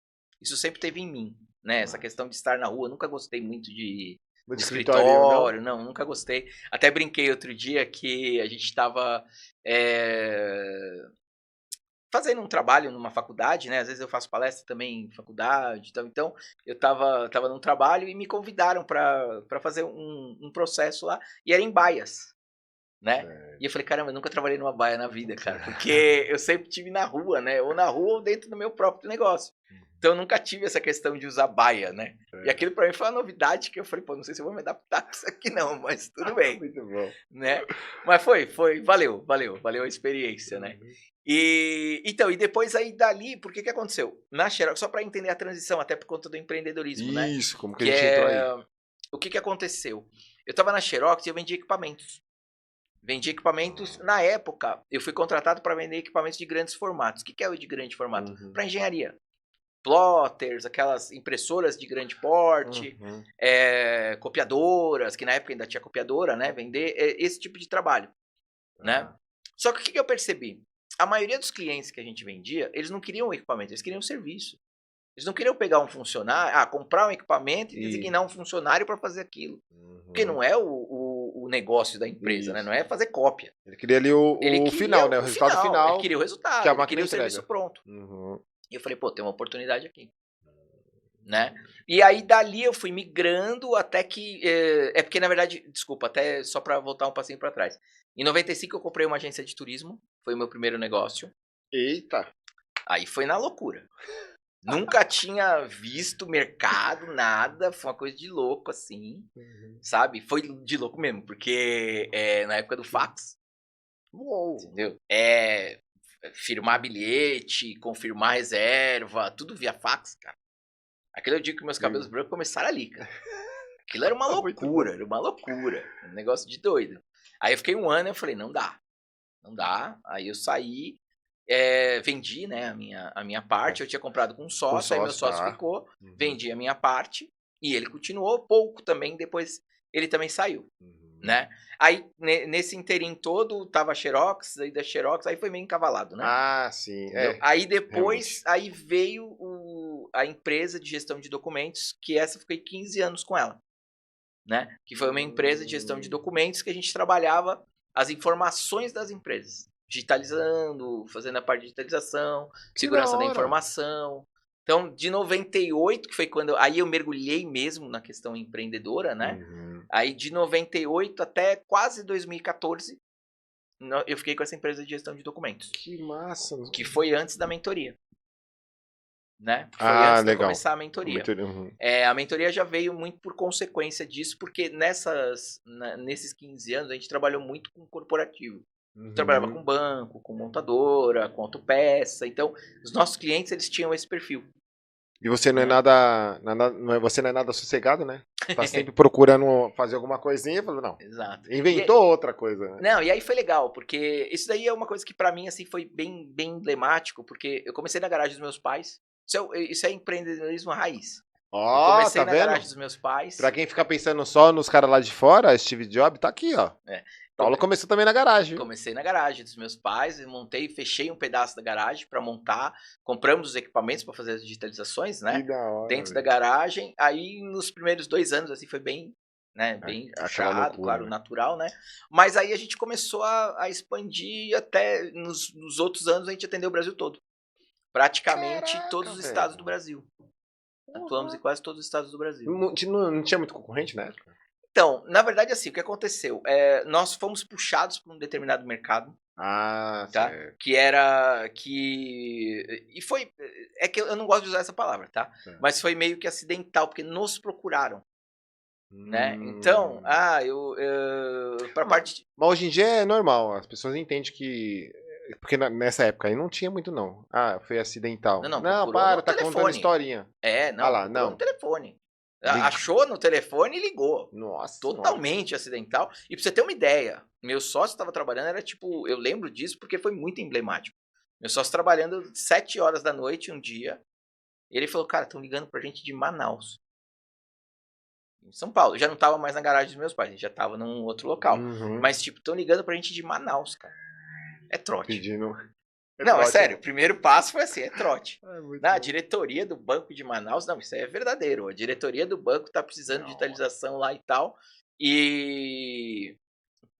Isso sempre teve em mim, né? Essa questão de estar na rua. Nunca gostei muito de escritório, não, nunca gostei. Até brinquei outro dia que a gente estava fazendo um trabalho numa faculdade, né? Às vezes eu faço palestra também em faculdade, então eu tava num trabalho e me convidaram para fazer um processo lá, e era em baias, né? E eu falei, caramba, eu nunca trabalhei numa baia na vida, cara, porque eu sempre tive na rua, né? Ou na rua ou dentro do meu próprio negócio. Então eu nunca tive essa questão de usar baia, né? E aquilo para mim foi uma novidade que eu falei, pô, não sei se eu vou me adaptar com isso aqui não, mas tudo bem. Muito bom. Né? Mas valeu a experiência, né? E depois aí dali, por que aconteceu? Na Xerox, só para entender a transição, até por conta do empreendedorismo, né? Isso, como que a gente entrou aí? O que aconteceu? Eu estava na Xerox e eu vendia equipamentos. Na época, eu fui contratado para vender equipamentos de grandes formatos. O que é o de grande formato? Para engenharia. Plotters, aquelas impressoras de grande porte, copiadoras, que na época ainda tinha copiadora, né? Vender esse tipo de trabalho, né? Só que o que eu percebi? A maioria dos clientes que a gente vendia, eles não queriam o equipamento, eles queriam o serviço. Eles não queriam pegar um funcionário, comprar um equipamento e designar um funcionário para fazer aquilo. Porque não é o negócio da empresa, né? Não é fazer cópia. Ele queria ali o final, né? O resultado final. Ele queria o resultado, que a ele máquina queria o entrega. serviço pronto. E eu falei, pô, tem uma oportunidade aqui. Né? E aí dali eu fui migrando até que... porque na verdade, desculpa, até só para voltar um passinho para trás. Em 95 eu comprei uma agência de turismo, foi o meu primeiro negócio. Eita! Aí foi na loucura. Nunca tinha visto mercado, nada, foi uma coisa de louco assim, sabe? Foi de louco mesmo, porque na época do fax, entendeu? Firmar bilhete, confirmar reserva, tudo via fax, cara. Aquele é o dia que meus cabelos brancos começaram ali, cara. Aquilo era uma loucura, um negócio de doido. Aí eu fiquei 1 ano e eu falei, não dá. Aí eu saí, vendi, né, a minha parte, eu tinha comprado com um sócio, aí meu sócio ficou, vendi a minha parte e ele continuou pouco também, depois ele também saiu. né? Aí, nesse interim todo, tava a Xerox, aí da Xerox, aí foi meio encavalado, né? Ah, sim. Entendeu? Aí depois, aí veio a empresa de gestão de documentos, que essa eu fiquei 15 anos com ela, né? Que foi uma empresa de gestão de documentos que a gente trabalhava as informações das empresas, digitalizando, fazendo a parte de digitalização, Que segurança da hora. informação. Então, de 98, que foi quando aí eu mergulhei mesmo na questão empreendedora, né? Aí de 98 até quase 2014, eu fiquei com essa empresa de gestão de documentos. Que massa. Que foi antes da mentoria. Né? Foi antes de começar a mentoria. A mentoria já veio muito por consequência disso, porque nesses 15 anos a gente trabalhou muito com corporativo. Trabalhava com banco, com montadora, com autopeça. Então, os nossos clientes, eles tinham esse perfil. E você não é nada, você não é nada sossegado, né? Tá sempre procurando fazer alguma coisinha, falou, não. Exato. Inventou outra coisa, né? Não, e aí foi legal, porque isso daí é uma coisa que pra mim assim foi bem emblemático, porque eu comecei na garagem dos meus pais. Isso é empreendedorismo raiz. Ó, eu comecei tá na vendo? garagem dos meus pais. Pra quem fica pensando só nos caras lá de fora, Steve Jobs tá aqui, ó. Paulo começou também na garagem. Comecei na garagem dos meus pais, fechei um pedaço da garagem para montar, compramos os equipamentos para fazer as digitalizações, né? Que da hora, dentro da garagem. Aí nos primeiros 2 anos assim foi bem, né, bem puxado, loucura, claro, natural, né? Mas aí a gente começou a expandir até nos outros anos a gente atendeu o Brasil todo. Praticamente todos os estados do Brasil. Atuamos em quase todos os estados do Brasil. Não tinha muito concorrente na época? Então, na verdade, assim, o que aconteceu? Nós fomos puxados por um determinado mercado. Ah, tá? Certo. Que era e foi, é que eu não gosto de usar essa palavra, tá? Mas foi meio que acidental, porque nos procuraram, né? Então, pra parte... Mas hoje em dia é normal, as pessoas entendem que... Porque nessa época aí não tinha muito, não. Ah, foi acidental. Não, para, tá contando historinha. No telefone. Achou no telefone e ligou. Nossa. Totalmente acidental. E pra você ter uma ideia, meu sócio estava trabalhando, era tipo, eu lembro disso porque foi muito emblemático. Meu sócio trabalhando 7 horas da noite um dia. E ele falou, cara, estão ligando pra gente de Manaus. Em São Paulo. Eu já não tava mais na garagem dos meus pais, a gente já tava num outro local. Mas, tipo, estão ligando pra gente de Manaus, cara. É trote. Pedindo... Não, é sério, o primeiro passo foi assim, é trote. A diretoria do banco de Manaus, não, isso aí é verdadeiro. A diretoria do banco tá precisando de digitalização lá e tal, e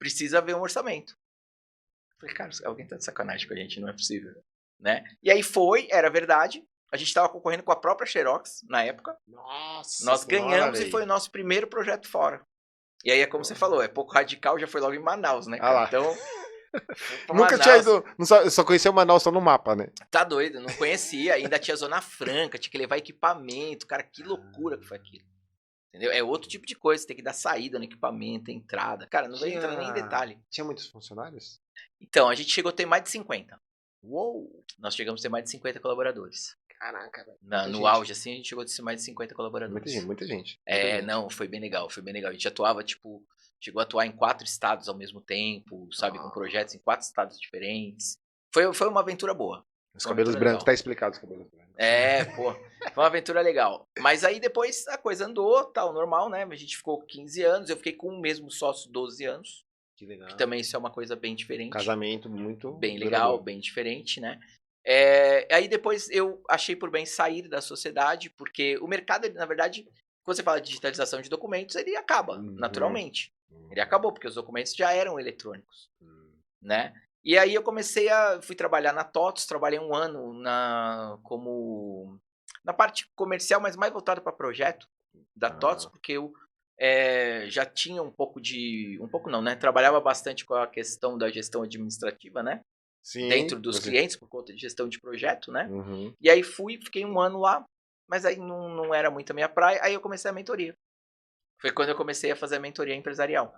precisa ver um orçamento. Eu falei, cara, alguém tá de sacanagem com a gente, não é possível, né? E aí era verdade, a gente tava concorrendo com a própria Xerox, na época. Nossa, nós ganhamos e foi o nosso primeiro projeto fora. E aí é como você falou, é pouco radical, já foi logo em Manaus, né, cara? Então... Nunca tinha ido, só conhecia o Manaus só no mapa, né? Tá doido, não conhecia, ainda tinha Zona Franca, tinha que levar equipamento, cara, que loucura que foi aquilo. Entendeu? É outro tipo de coisa, você tem que dar saída no equipamento, entrada. Cara, não vou entrar nem em detalhe. Tinha muitos funcionários? Então, a gente chegou a ter mais de 50. Uou! Nós chegamos a ter mais de 50 colaboradores. Caraca, velho. No auge, assim, a gente chegou a ter mais de 50 colaboradores. Muita gente. Não, foi bem legal, foi bem legal. A gente atuava, tipo... Chegou a atuar em 4 estados ao mesmo tempo, sabe? Com projetos em 4 estados diferentes. Foi uma aventura boa. Os cabelos brancos, tá explicado os cabelos brancos. Foi uma aventura legal. Mas aí depois a coisa andou, tal, normal, né? A gente ficou 15 anos, eu fiquei com o mesmo sócio 12 anos. Que legal. Que também isso é uma coisa bem diferente. Casamento muito... Bem legal, bem diferente, né? Aí depois eu achei por bem sair da sociedade, porque o mercado, na verdade, quando você fala de digitalização de documentos, ele acaba, naturalmente. Ele acabou, porque os documentos já eram eletrônicos, né? E aí eu fui trabalhar na TOTOS, trabalhei 1 ano na parte comercial, mas mais voltado para projeto da TOTOS, porque eu já tinha um pouco não, né? Trabalhava bastante com a questão da gestão administrativa, né? Sim, dentro dos clientes, por conta de gestão de projeto, né? E aí fiquei 1 ano lá, mas aí não era muito a minha praia, aí eu comecei a mentoria. Foi quando eu comecei a fazer a mentoria empresarial.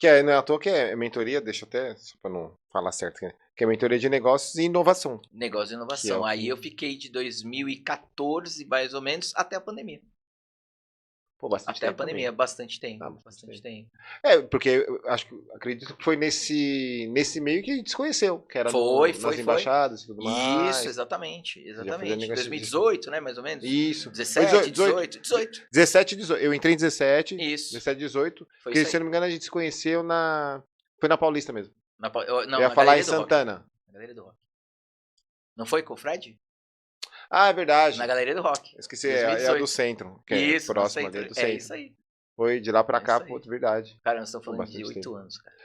Que não é à toa que é mentoria, deixa eu até, só para não falar certo, que é mentoria de negócios e inovação. Negócio e inovação. Aí eu fiquei de 2014, mais ou menos, até a pandemia. Pô, bastante Até a tempo pandemia, também. bastante tempo. Ah, Bastante tempo. Porque eu acredito que foi nesse meio que a gente se conheceu, que era nas Foi. embaixadas e tudo Isso, mais. exatamente. Você já fazia Exatamente. negócio 2018, né, mais ou menos? Isso. Foi 17, 18, 18. 17 e 18. Eu entrei em 17, Isso. 17 e 18. Foi Porque, isso se eu aí. não me engano, a gente se conheceu Foi na Paulista mesmo. Não, Eu ia na falar em Galeria do Rock. Santana. Na Galeria do Rock. Não foi com o Fred? Ah, é verdade. Na Galeria do Rock. Eu esqueci, é a do 2018. centro, que é Isso, no próxima ali centro. do É centro. isso aí. Foi de lá pra É cá, isso aí. pô, verdade. Cara, nós estamos Pô, falando de bastante 8 tempo. anos, cara.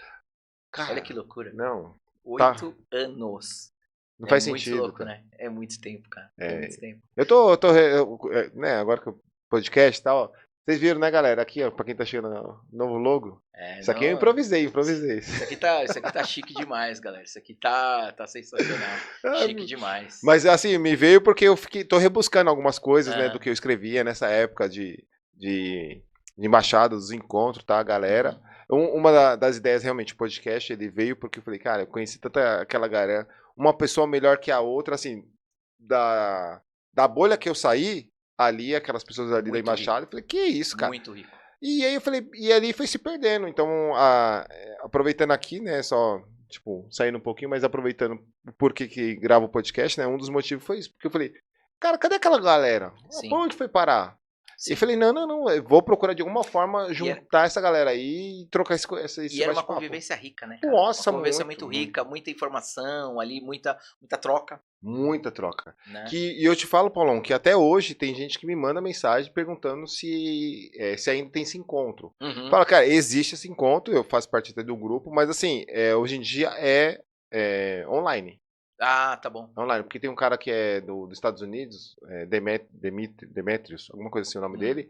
Cara, Olha que loucura. não. 8 anos. Não É faz muito sentido, louco, cara. né? É muito tempo, cara. É muito tempo. Né, agora que o podcast e tal, ó, vocês viram, né, galera? Aqui, ó, pra quem tá chegando no novo logo. Isso aqui eu improvisei. Isso aqui tá chique demais, galera. Isso aqui tá sensacional. Chique demais. Mas assim, me veio porque tô rebuscando algumas coisas, né, do Aham. que eu escrevia nessa época de embaixada, dos encontros, tá, galera? Das ideias, realmente, o podcast, ele veio porque eu falei, cara, eu conheci tanta aquela galera, uma pessoa melhor que a outra, assim, da bolha que eu saí, ali, aquelas pessoas ali da Muito embaixada, eu falei, que isso, cara? Muito rico. E aí eu falei, e ali foi se perdendo. Então, aproveitando aqui, né, só, tipo, saindo um pouquinho, mas aproveitando o porquê que gravo o podcast, né, um dos motivos foi isso, porque eu falei, cara, cadê aquela galera? Sim. Pra onde foi parar? Sim. E falei, não, eu vou procurar de alguma forma juntar essa galera aí e trocar esse E era uma bate-papo. convivência rica, né, cara? Nossa, uma convivência muito rica, muita informação ali, muita troca. Muita troca. Né? E eu te falo, Paulão, que até hoje tem gente que me manda mensagem perguntando se ainda tem esse encontro. Fala, cara, existe esse encontro, eu faço parte até do grupo, mas assim, hoje em dia é online. Ah, tá bom. Online, porque tem um cara que é dos Estados Unidos, Demetrius, alguma coisa assim o nome dele,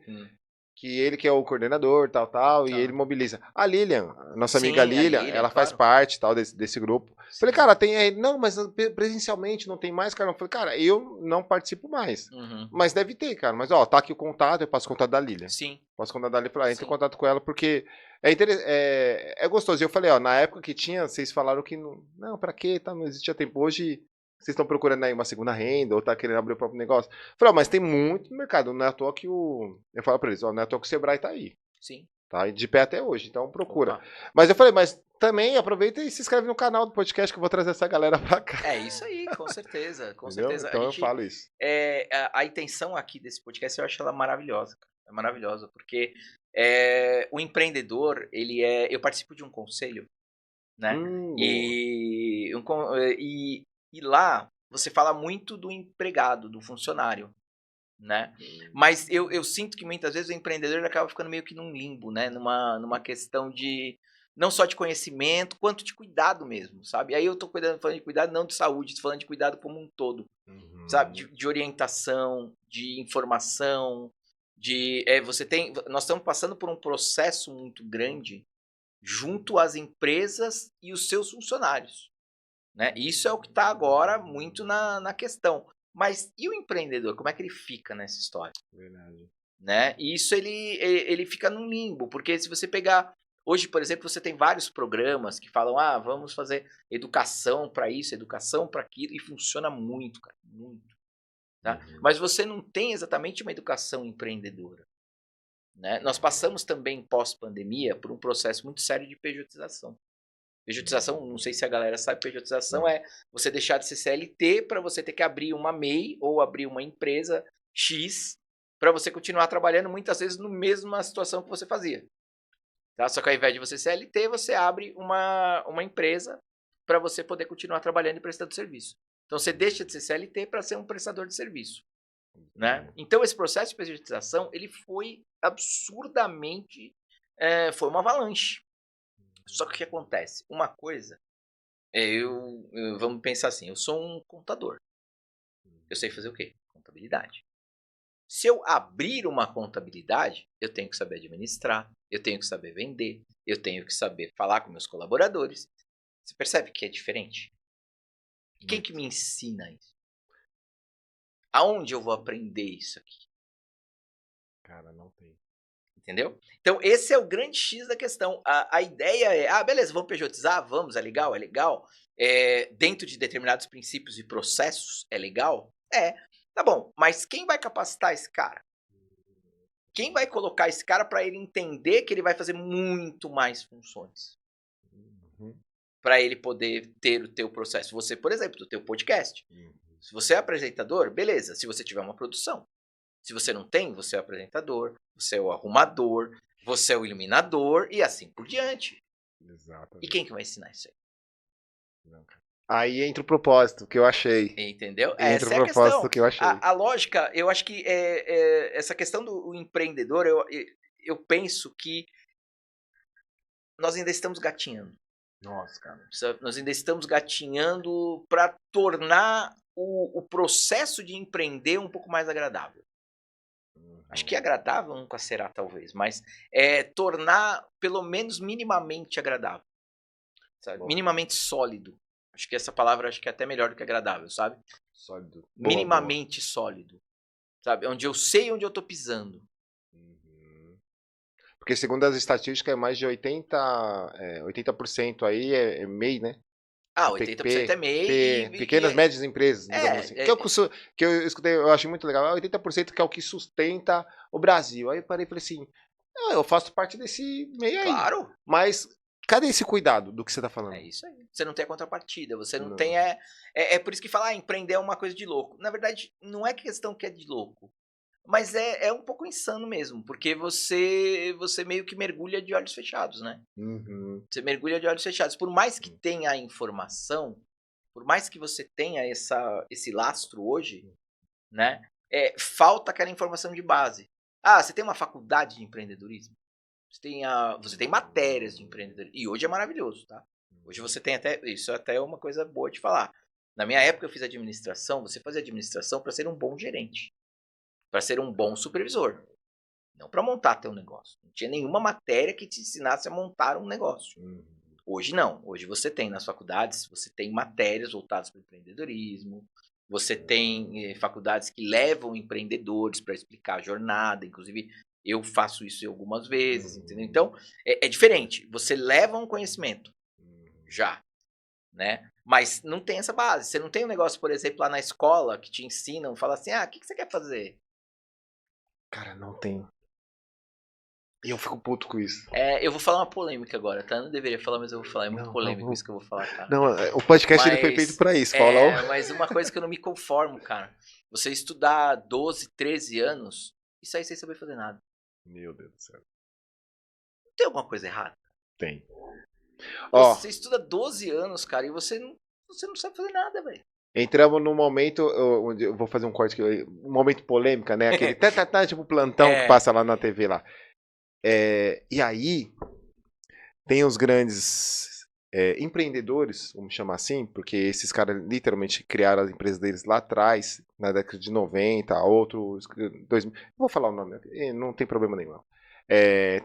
que ele que é o coordenador, tal, e ele mobiliza. A Lilian, nossa amiga Lilian, ela faz parte tal desse grupo. Sim. Falei, cara, tem aí, não, mas presencialmente não tem mais, cara. Eu falei, cara, eu não participo mais. Mas deve ter, cara. Mas, ó, tá aqui o contato, eu passo o contato da Lilian. Sim. Posso o contato da Lilian, falar, entra em contato com ela, porque é gostoso. E eu falei, ó, na época que tinha, vocês falaram que não, pra quê, tá, não existia tempo. Hoje, vocês estão procurando aí uma segunda renda, ou tá querendo abrir o próprio negócio. Eu falei, ó, mas tem muito no mercado, não é à toa que eu falo pra eles, ó, não é à toa que o Sebrae tá aí. Sim. Tá de pé até hoje, então procura. Mas eu falei, mas também aproveita e se inscreve no canal do podcast que eu vou trazer essa galera pra cá. É isso aí, com certeza, com certeza. Então eu falo isso. A intenção aqui desse podcast, eu acho ela maravilhosa, cara. É maravilhosa, porque o empreendedor, eu participo de um conselho, né? E lá você fala muito do empregado, do funcionário, né? Mas eu sinto que muitas vezes o empreendedor acaba ficando meio que num limbo, né? Numa questão de não só de conhecimento, quanto de cuidado mesmo, sabe? Aí eu tô falando de cuidado não de saúde, tô falando de cuidado como um todo, sabe? De orientação, de informação, nós estamos passando por um processo muito grande junto às empresas e os seus funcionários, né? Isso é o que está agora muito na questão. Mas e o empreendedor? Como é que ele fica nessa história? Verdade. Né? E isso ele fica num limbo, porque se você pegar... Hoje, por exemplo, você tem vários programas que falam, vamos fazer educação para isso, educação para aquilo, e funciona muito, cara, muito. Tá? Mas você não tem exatamente uma educação empreendedora. Né? Nós passamos também, pós-pandemia, por um processo muito sério de pejotização. Pejotização, não sei se a galera sabe, pejotização é você deixar de ser CLT para você ter que abrir uma MEI ou abrir uma empresa X para você continuar trabalhando muitas vezes na mesma situação que você fazia. Tá? Só que ao invés de você ser CLT, você abre uma empresa para você poder continuar trabalhando e prestando serviço. Então você deixa de ser CLT para ser um prestador de serviço. Né? Então esse processo de pejotização ele foi absurdamente, foi uma avalanche. Só que o que acontece? Uma coisa, vamos pensar assim, eu sou um contador. Eu sei fazer o quê? Contabilidade. Se eu abrir uma contabilidade, eu tenho que saber administrar, eu tenho que saber vender, eu tenho que saber falar com meus colaboradores. Você percebe que é diferente? Quem que me ensina isso? Aonde eu vou aprender isso aqui? Cara, não tem. Entendeu? Então, esse é o grande X da questão. A ideia é, beleza, vamos pejotizar? Vamos, é legal, é legal. Dentro de determinados princípios e processos, é legal? Tá bom. Mas quem vai capacitar esse cara? quem vai colocar esse cara para ele entender que ele vai fazer muito mais funções? Para ele poder ter o teu processo. Você, por exemplo, o teu podcast. Se você é apresentador, beleza. Se você tiver uma produção. Se você não tem, você é o apresentador, você é o arrumador, você é o iluminador e assim por diante. Exatamente. E quem que vai ensinar isso aí? Aí entra o propósito que eu achei. Entendeu? Entra Essa o é a propósito questão. que eu achei. A lógica, eu acho que essa questão do empreendedor, eu penso que nós ainda estamos gatinhando. Nossa, cara. Nós ainda estamos gatinhando para tornar o processo de empreender um pouco mais agradável. Acho que agradável nunca será, talvez, mas tornar pelo menos minimamente agradável. Sabe? Minimamente sólido. Acho que essa palavra acho que é até melhor do que agradável, sabe? Sólido. Minimamente sólido. Sabe? Onde eu sei onde eu tô pisando. Porque segundo as estatísticas, é mais de 80% aí é MEI, né? 80% é MEI. Pequenas, médias empresas, digamos assim. Que eu escutei, eu achei muito legal. 80% que é o que sustenta o Brasil. Aí eu parei e falei assim, eu faço parte desse meio aí. Claro. Mas cadê esse cuidado do que você tá falando? É isso aí. Você não tem a contrapartida. Você não tem... É por isso que falar, empreender é uma coisa de louco. Na verdade, não é questão que é de louco. Mas é um pouco insano mesmo, porque você meio que mergulha de olhos fechados, né? Você mergulha de olhos fechados. Por mais que tenha a informação, por mais que você tenha esse lastro hoje, né? Falta aquela informação de base. Você tem uma faculdade de empreendedorismo? Você tem matérias de empreendedorismo. E hoje é maravilhoso, tá? Hoje você tem até... Isso até é uma coisa boa de falar. Na minha época eu fiz administração. Você fazia administração para ser um bom gerente. Para ser um bom supervisor. Não para montar teu negócio. Não tinha nenhuma matéria que te ensinasse a montar um negócio. Hoje não. Hoje você tem nas faculdades, você tem matérias voltadas para o empreendedorismo. Você tem faculdades que levam empreendedores para explicar a jornada. Inclusive, eu faço isso algumas vezes. Entendeu? Então, é diferente. Você leva um conhecimento. Já. Né? Mas não tem essa base. Você não tem um negócio, por exemplo, lá na escola que te ensinam, fala assim, o que você quer fazer? Cara, não tem. E eu fico puto com isso. Eu vou falar uma polêmica agora, tá? Não deveria falar, mas eu vou falar. É muito polêmico isso que eu vou falar, cara. Não, o podcast ele foi feito pra isso. Mas uma coisa que eu não me conformo, cara. Você estudar 12, 13 anos e sair sem saber fazer nada. Meu Deus do céu. Tem alguma coisa errada? Tem. Você estuda 12 anos, cara, e você não sabe fazer nada, velho. Entramos num momento, onde eu vou fazer um corte aqui, um momento polêmica, né? Aquele tipo plantão que passa lá na TV lá. E aí, tem os grandes empreendedores, vamos chamar assim, porque esses caras literalmente criaram as empresas deles lá atrás, na década de 90, outros 2000. Vou falar o nome, não tem problema nenhum.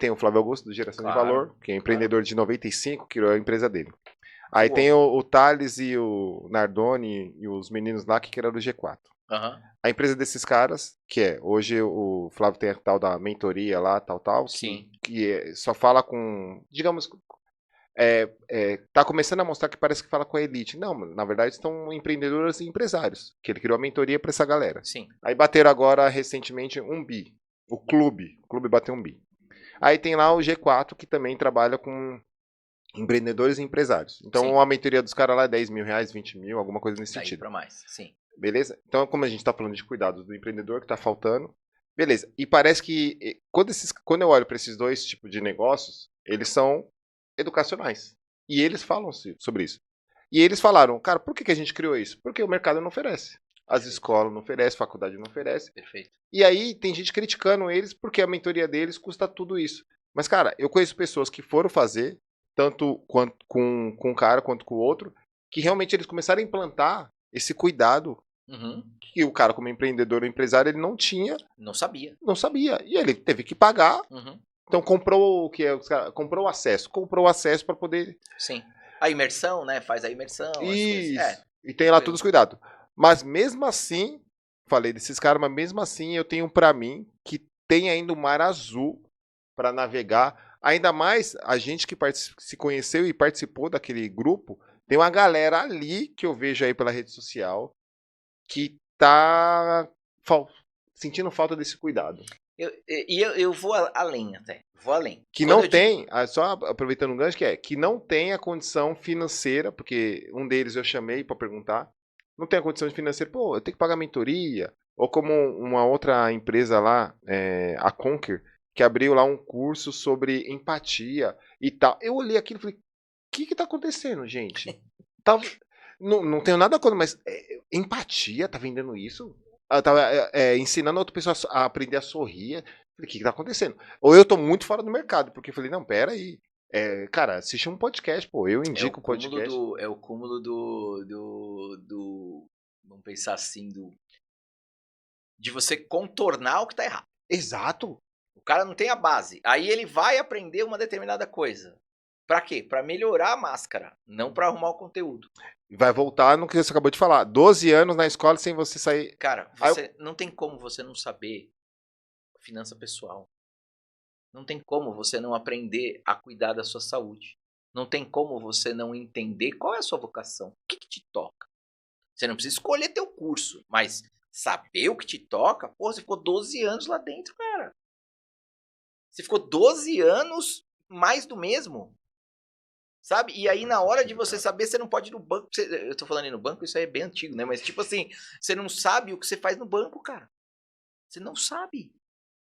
Tem o Flávio Augusto, do Geração de Valor, que é empreendedor de 95, criou a empresa dele. Aí tem o Thales e o Nardoni e os meninos lá que criaram o G4. A empresa desses caras, que hoje o Flávio tem a tal da mentoria lá, tal, Sim. que só fala com, digamos, tá começando a mostrar que parece que fala com a elite. Não, na verdade são empreendedores e empresários, que ele criou a mentoria para essa galera. Sim. Aí bateram agora, recentemente, 1 bi. O clube bateu 1 bi. Aí tem lá o G4, que também trabalha com empreendedores e empresários. Então a mentoria dos caras lá é 10 mil reais, 20 mil, alguma coisa nesse sentido. Para mais, sim. Beleza? Então, como a gente tá falando de cuidados do empreendedor, que tá faltando. Beleza. E parece que quando eu olho para esses dois tipos de negócios, eles são educacionais. E eles falam sobre isso. E eles falaram, cara, por que a gente criou isso? Porque o mercado não oferece. As escolas não oferecem, a faculdade não oferece. Perfeito. E aí tem gente criticando eles porque a mentoria deles custa tudo isso. Mas, cara, eu conheço pessoas que foram fazer, tanto com um cara quanto com o outro, que realmente eles começaram a implantar esse cuidado que o cara, como empreendedor ou empresário, ele não tinha. Não sabia. Não sabia. E ele teve que pagar. Então comprou comprou o acesso para poder. Sim. A imersão, né? Faz a imersão. Isso. E tem lá todos os cuidados. Mas mesmo assim, falei desses caras, mas mesmo assim eu tenho pra mim que tem ainda o mar azul pra navegar. Ainda mais a gente que se conheceu e participou daquele grupo, tem uma galera ali que eu vejo aí pela rede social que tá sentindo falta desse cuidado. Eu vou além até. Vou além. Que Quando não eu tem, só aproveitando um gancho, que não tem a condição financeira, porque um deles eu chamei para perguntar, não tem a condição financeira, pô, eu tenho que pagar mentoria, ou como uma outra empresa lá, a Conquer, que abriu lá um curso sobre empatia e tal. Eu olhei aquilo e falei, o que tá acontecendo, gente? Tá, não tenho nada contra, mas empatia, tá vendendo isso? Ela tava ensinando a outra pessoa a aprender a sorrir. Falei, o que tá acontecendo? Ou eu tô muito fora do mercado, porque eu falei, não, pera aí. Cara, assiste um podcast, pô, eu indico o podcast. É o cúmulo do vamos pensar assim, de você contornar o que tá errado. Exato. O cara não tem a base. Aí ele vai aprender uma determinada coisa. Pra quê? Pra melhorar a máscara, não pra arrumar o conteúdo. Vai voltar no que você acabou de falar. 12 anos na escola sem você sair. Cara, você não tem como você não saber finança pessoal. Não tem como você não aprender a cuidar da sua saúde. Não tem como você não entender qual é a sua vocação. O que te toca? Você não precisa escolher teu curso, mas saber o que te toca, pô, você ficou 12 anos lá dentro, cara. Você ficou 12 anos mais do mesmo. Sabe? E aí, na hora de você saber, você não pode ir no banco. Eu tô falando ir no banco, isso aí é bem antigo, né? Mas, tipo assim, você não sabe o que você faz no banco, cara. Você não sabe.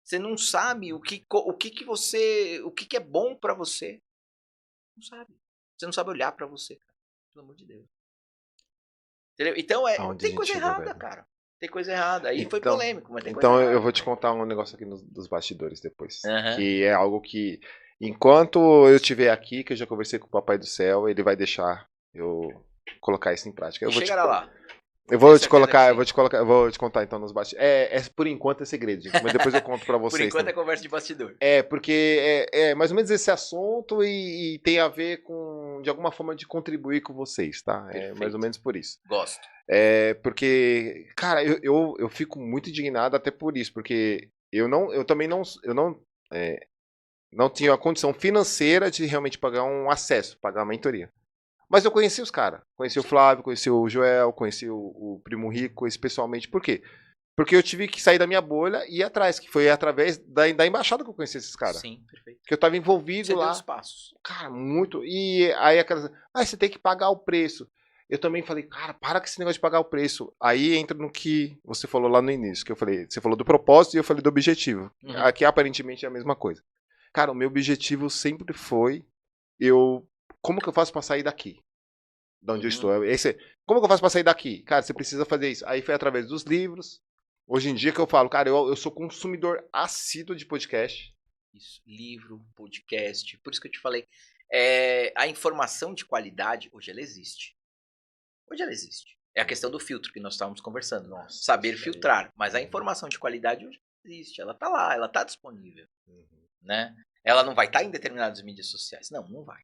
Você não sabe o que é bom pra você. Não sabe. Você não sabe olhar pra você, cara. Pelo amor de Deus. Entendeu? Então, Aonde a tem gente coisa chegou, errada, velho? cara. Tem coisa errada. Aí foi Então, polêmico, mas tem coisa então errada. eu vou te contar um negócio aqui dos bastidores depois. Aham. Que é algo que, enquanto eu estiver aqui, que eu já conversei com o Papai do Céu, ele vai deixar eu colocar isso em prática. E chegará lá. Eu Tenho vou te certeza que sim. eu vou te contar então nos bastidores. Por enquanto é segredo, gente, mas depois eu conto pra Por vocês enquanto também. é conversa de bastidor. Porque é mais ou menos esse assunto e tem a ver com, de alguma forma, de contribuir com vocês, tá? É mais ou Perfeito. menos por isso. Gosto. Porque, cara, eu fico muito indignado até por isso, porque eu também não tinha a condição financeira de realmente pagar um acesso, pagar uma mentoria. Mas eu conheci os caras. Conheci o Flávio, conheci o Joel, conheci o Primo Rico, conheci pessoalmente. Por quê? Porque eu tive que sair da minha bolha e ir atrás, que foi através da embaixada que eu conheci esses caras. Sim, perfeito. Que eu tava envolvido Você lá. deu os passos. Cara, muito. E aí aquelas. Você tem que pagar o preço. Eu também falei, cara, para com esse negócio de pagar o preço. Aí entra no que você falou lá no início, que eu falei, você falou do propósito e eu falei do objetivo. Uhum. Aqui aparentemente é a mesma coisa. Cara, o meu objetivo sempre foi como que eu faço pra sair daqui? De onde eu estou? Como que eu faço pra sair daqui? Cara, você precisa fazer isso. Aí foi através dos livros. Hoje em dia que eu falo, cara, eu sou consumidor assíduo de podcast. Isso, livro, podcast. Por isso que eu te falei. A informação de qualidade, hoje ela existe. Hoje ela existe. É a questão do filtro que nós estávamos conversando. Nossa, saber filtrar. Mas a informação de qualidade hoje existe. Ela está lá, ela está disponível. Né? Ela não vai estar em determinadas mídias sociais. Não vai.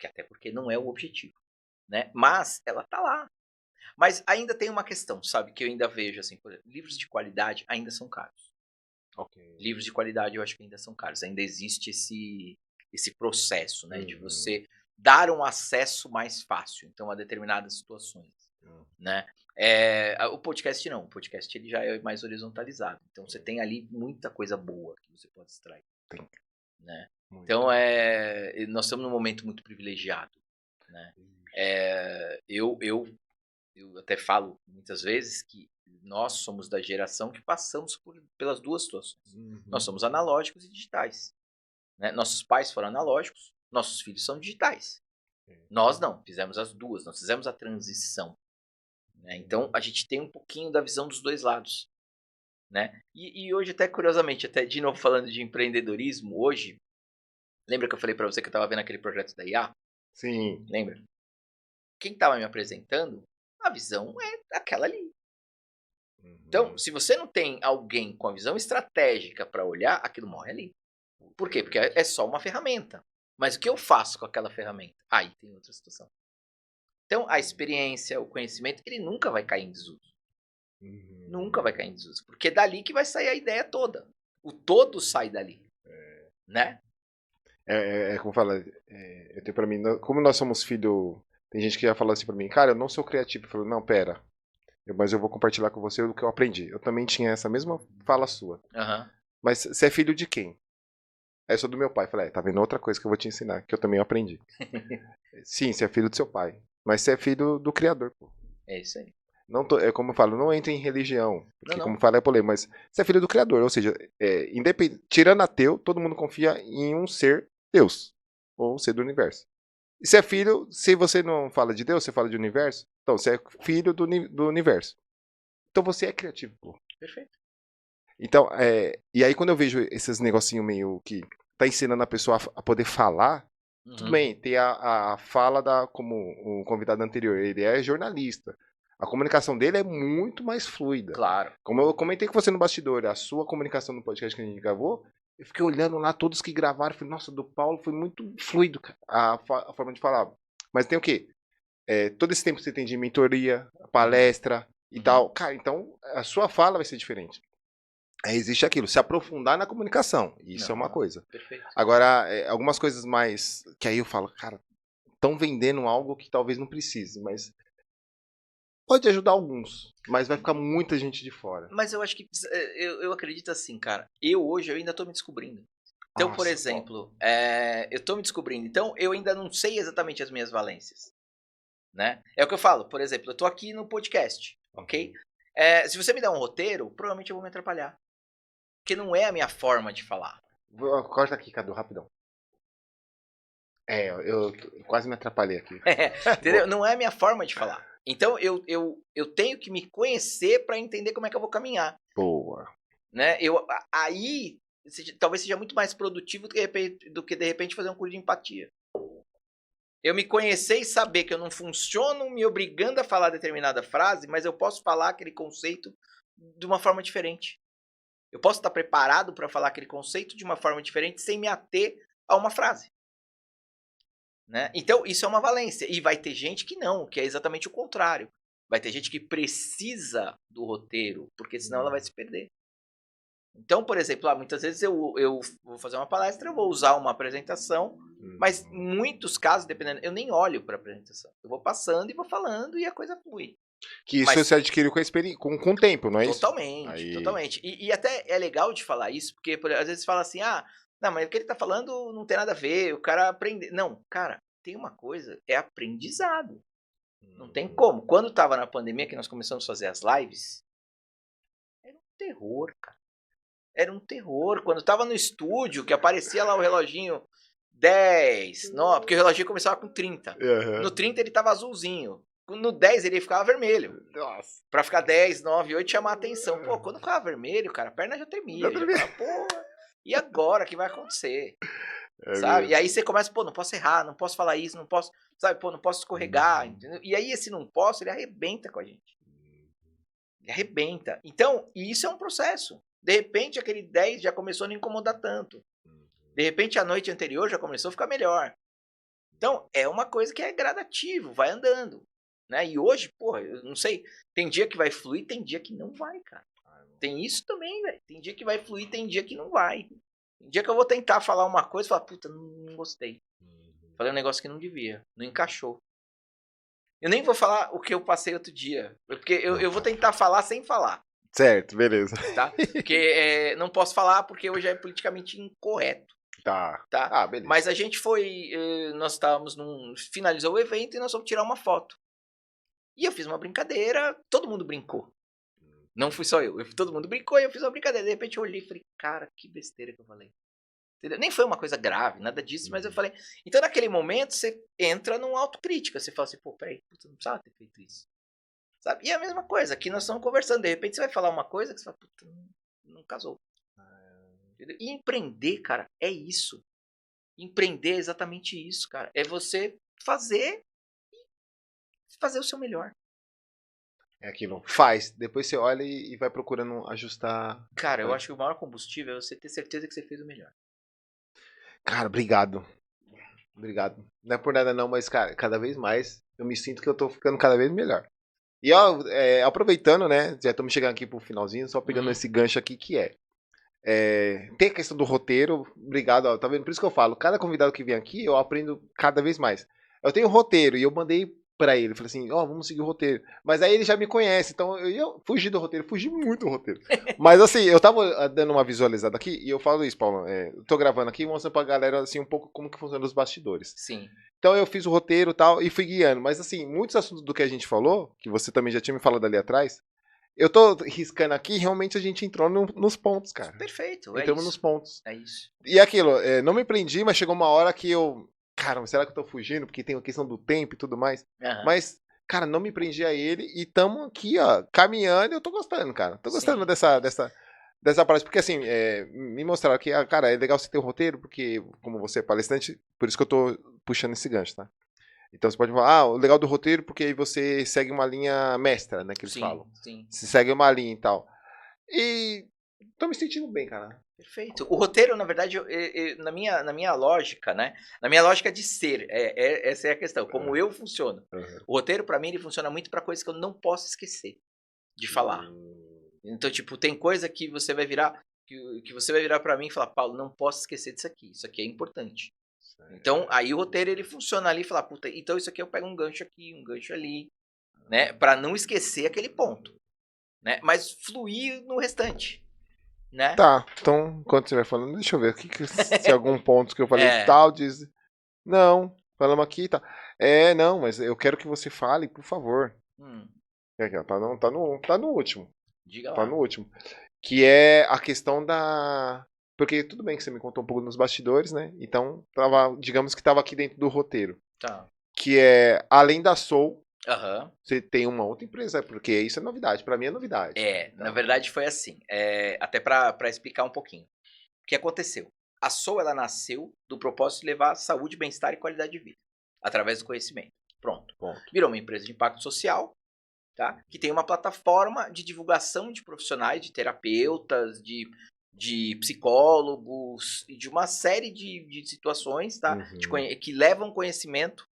Até porque não é o objetivo. Né? Mas ela está lá. Mas ainda tem uma questão, sabe? Que eu ainda vejo assim, por exemplo, livros de qualidade ainda são caros. Okay. Livros de qualidade eu acho que ainda são caros. Ainda existe esse processo, né? De você dar um acesso mais fácil, então, a determinadas situações. Né? O podcast não. O podcast ele já é mais horizontalizado. Então, você tem ali muita coisa boa que você pode extrair. Né? Então, nós estamos num momento muito privilegiado. Né? Eu até falo muitas vezes que nós somos da geração que passamos pelas duas situações. Nós somos analógicos e digitais. Né? Nossos pais foram analógicos, nossos filhos são digitais. Nós não, fizemos as duas, nós fizemos a transição. Né? Então, a gente tem um pouquinho da visão dos dois lados. Né? E hoje, até curiosamente, até de novo falando de empreendedorismo, hoje, lembra que eu falei para você que eu estava vendo aquele projeto da IA? Sim. Lembra? Quem estava me apresentando, a visão é aquela ali. Então, se você não tem alguém com a visão estratégica para olhar, aquilo morre ali. Por quê? Porque é só uma ferramenta. Mas o que eu faço com aquela ferramenta? Aí tem outra situação. Então, a experiência, o conhecimento, ele nunca vai cair em desuso. Nunca vai cair em desuso. Porque é dali que vai sair a ideia toda. O todo sai dali. Né? Como fala, eu tenho pra mim, como nós somos filho, tem gente que já fala assim pra mim, cara, eu não sou criativo. Eu falo, não, pera, mas eu vou compartilhar com você o que eu aprendi. Eu também tinha essa mesma fala sua. Mas você é filho de quem? Aí eu sou do meu pai. Falei, tá vendo outra coisa que eu vou te ensinar, que eu também aprendi. Sim, você é filho do seu pai. Mas você é filho do Criador, pô. É isso aí. Não é como eu falo, não entra em religião. Porque, Não. como fala, é polêmico. Mas você é filho do Criador. Ou seja, tirando ateu, todo mundo confia em um ser Deus. Ou um ser do universo. E você é filho, se você não fala de Deus, você fala de universo. Então, você é filho do universo. Então você é criativo, pô. Perfeito. Então, e aí quando eu vejo esses negocinho meio que tá ensinando a pessoa a poder falar, tudo bem, tem a fala como o convidado anterior, ele é jornalista. A comunicação dele é muito mais fluida. Claro. Como eu comentei com você no bastidor, a sua comunicação no podcast que a gente gravou, eu fiquei olhando lá todos que gravaram, falei, nossa, do Paulo foi muito fluido, cara, a forma de falar. Mas tem o quê? Todo esse tempo que você tem de mentoria, palestra e tal, cara, então a sua fala vai ser diferente. Aí existe aquilo, se aprofundar na comunicação. Isso é uma coisa. Perfeito. Agora, algumas coisas mais. Que aí eu falo, cara, estão vendendo algo que talvez não precise, mas. Pode ajudar alguns, mas vai ficar muita gente de fora. Mas eu acho que. Eu acredito assim, cara. Eu ainda tô me descobrindo. Então, Nossa, por exemplo, eu tô me descobrindo. Então, eu ainda não sei exatamente as minhas valências. Né? É o que eu falo. Por exemplo, eu tô aqui no podcast, ok? Se você me der um roteiro, provavelmente eu vou me atrapalhar. Porque não é a minha forma de falar. Corta aqui, Cadu, rapidão. Eu quase me atrapalhei aqui. Entendeu? Não é a minha forma de falar. Então, eu tenho que me conhecer para entender como é que eu vou caminhar. Boa. Né? Aí, talvez seja muito mais produtivo do que, de repente, fazer um curso de empatia. Eu me conhecer e saber que eu não funciono me obrigando a falar determinada frase, mas eu posso falar aquele conceito de uma forma diferente. Eu posso estar preparado para falar aquele conceito de uma forma diferente sem me ater a uma frase. Né? Então, isso é uma valência. E vai ter gente que não, que é exatamente o contrário. Vai ter gente que precisa do roteiro, porque senão ela vai se perder. Então, por exemplo, muitas vezes eu vou fazer uma palestra, eu vou usar uma apresentação, mas em muitos casos, dependendo, eu nem olho para a apresentação. Eu vou passando e vou falando e a coisa flui. Que isso você adquiriu com o tempo, não é isso? Totalmente. E até é legal de falar isso, porque às vezes fala assim, não, mas o que ele tá falando não tem nada a ver, o cara aprende. Não, cara, tem uma coisa, é aprendizado. Não tem como. Quando tava na pandemia, que nós começamos a fazer as lives, era um terror, cara. Era um terror. Quando tava no estúdio, que aparecia lá o reloginho 10, 9, porque o reloginho começava com 30. Uhum. No 30 ele tava azulzinho. No 10 ele ficava vermelho. Nossa. Pra ficar 10, 9, 8 chamar a atenção. Pô, quando ficava vermelho, cara, a perna já tremia. Já ficava, pô, e agora? O que vai acontecer? Sabe? Mesmo. E aí você começa, pô, não posso errar, não posso falar isso, não posso, sabe, pô, não posso escorregar. Entendeu? E aí esse não posso, ele arrebenta com a gente. Ele arrebenta. Então, isso é um processo. De repente, aquele 10 já começou a não incomodar tanto. De repente, a noite anterior já começou a ficar melhor. Então, é uma coisa que é gradativo, vai andando. Né? E hoje, porra, eu não sei, tem dia que vai fluir, tem dia que não vai, cara. Tem isso também, velho. Tem dia que vai fluir, tem dia que não vai. Tem dia que eu vou tentar falar uma coisa e falar, puta, não gostei. Falei um negócio que não devia, não encaixou. Eu nem vou falar o que eu passei outro dia, porque eu vou tentar falar sem falar. Certo, beleza. Tá? Porque não posso falar porque hoje é politicamente incorreto. Tá. Beleza. Mas a gente nós estávamos finalizou o evento e nós vamos tirar uma foto. E eu fiz uma brincadeira, todo mundo brincou. Não fui só eu, todo mundo brincou e eu fiz uma brincadeira. De repente eu olhei e falei, cara, que besteira que eu falei. Entendeu? Nem foi uma coisa grave, nada disso, mas eu falei. Então naquele momento você entra numa autocrítica, você fala assim, pô, peraí, não precisava ter feito isso. Sabe? E é a mesma coisa, aqui nós estamos conversando, de repente você vai falar uma coisa que você fala, puta, não casou. Entendeu? E empreender, cara, é isso. Empreender é exatamente isso, cara. É você fazer o seu melhor. É aquilo. Faz. Depois você olha e vai procurando ajustar. Cara, eu acho que o maior combustível é você ter certeza que você fez o melhor. Cara, obrigado. Obrigado. Não é por nada não, mas, cara, cada vez mais eu me sinto que eu tô ficando cada vez melhor. E ó, aproveitando, né? Já estamos chegando aqui pro finalzinho, só pegando esse gancho aqui que tem a questão do roteiro. Obrigado, ó, tá vendo? Por isso que eu falo, cada convidado que vem aqui, eu aprendo cada vez mais. Eu tenho roteiro e eu mandei pra ele. Falei assim, ó, vamos seguir o roteiro. Mas aí ele já me conhece, então eu ia fugir do roteiro, fugi muito do roteiro. Mas assim, eu tava dando uma visualizada aqui, e eu falo isso, Paulo, eu tô gravando aqui, mostrando pra galera, assim, um pouco como que funciona os bastidores. Sim. Então eu fiz o roteiro e tal, e fui guiando. Mas assim, muitos assuntos do que a gente falou, que você também já tinha me falado ali atrás, eu tô riscando aqui, realmente a gente entrou nos pontos, cara. Perfeito, Entramos nos pontos. É isso. E aquilo, não me prendi, mas chegou uma hora que eu... Cara, será que eu tô fugindo? Porque tem a questão do tempo e tudo mais. Aham. Mas, cara, não me prendi a ele e tamo aqui, ó, caminhando e eu tô gostando, cara. Tô gostando Sim. dessa parte. Porque, assim, me mostraram que, cara, é legal você ter um roteiro, porque, como você é palestrante, por isso que eu tô puxando esse gancho, tá? Então você pode falar, o legal do roteiro, porque aí você segue uma linha mestra, né, que eles falam. Sim. Você segue uma linha e tal. E tô me sentindo bem, cara. Perfeito. O roteiro, na verdade, na minha lógica, né? Na minha lógica de ser, essa é a questão, como eu funciono. O roteiro, pra mim, ele funciona muito pra coisas que eu não posso esquecer de falar. Então, tipo, tem coisa que você vai virar, que você vai virar pra mim e falar, Paulo, não posso esquecer disso aqui é importante. Então, aí o roteiro, ele funciona ali e fala, puta, então isso aqui eu pego um gancho aqui, um gancho ali, né? Pra não esquecer aquele ponto, né? Mas fluir no restante. Né? Tá, então, enquanto você vai falando, deixa eu ver se algum ponto que eu falei É. tal, diz. Não, falamos aqui, tá. Não, mas eu quero que você fale, por favor. Aqui, ó, tá no último. Diga Tá lá. no último. Que é a questão da. Porque tudo bem que você me contou um pouco nos bastidores, né? Então, digamos que tava aqui dentro do roteiro. Tá. Que é, além da Soul, Aham. você tem uma outra empresa, porque isso é novidade. Pra mim é novidade. Então, Na verdade foi assim, até pra explicar um pouquinho. O que aconteceu? A Soul, ela nasceu do propósito de levar saúde, bem-estar e qualidade de vida, através do conhecimento. Pronto. Virou uma empresa de impacto social, tá? Que tem uma plataforma de divulgação de profissionais, de terapeutas, de psicólogos e de uma série de situações, tá? Que levam conhecimento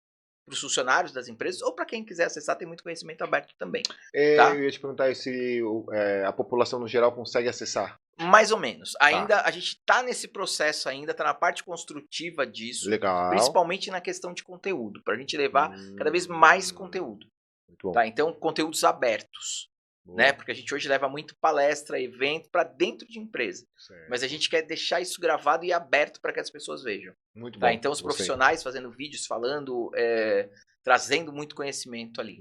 para os funcionários das empresas ou para quem quiser acessar, tem muito conhecimento aberto também. Tá? Eu ia te perguntar se a população no geral consegue acessar. Mais ou menos. Ainda a gente está nesse processo ainda, está na parte construtiva disso. Legal. Principalmente na questão de conteúdo, para a gente levar cada vez mais conteúdo. Muito bom. Tá? Então, conteúdos abertos. Né? Porque a gente hoje leva muito palestra, evento para dentro de empresa. Certo. Mas a gente quer deixar isso gravado e aberto para que as pessoas vejam. Muito tá? bom. Então, os profissionais fazendo vídeos, falando, trazendo muito conhecimento ali.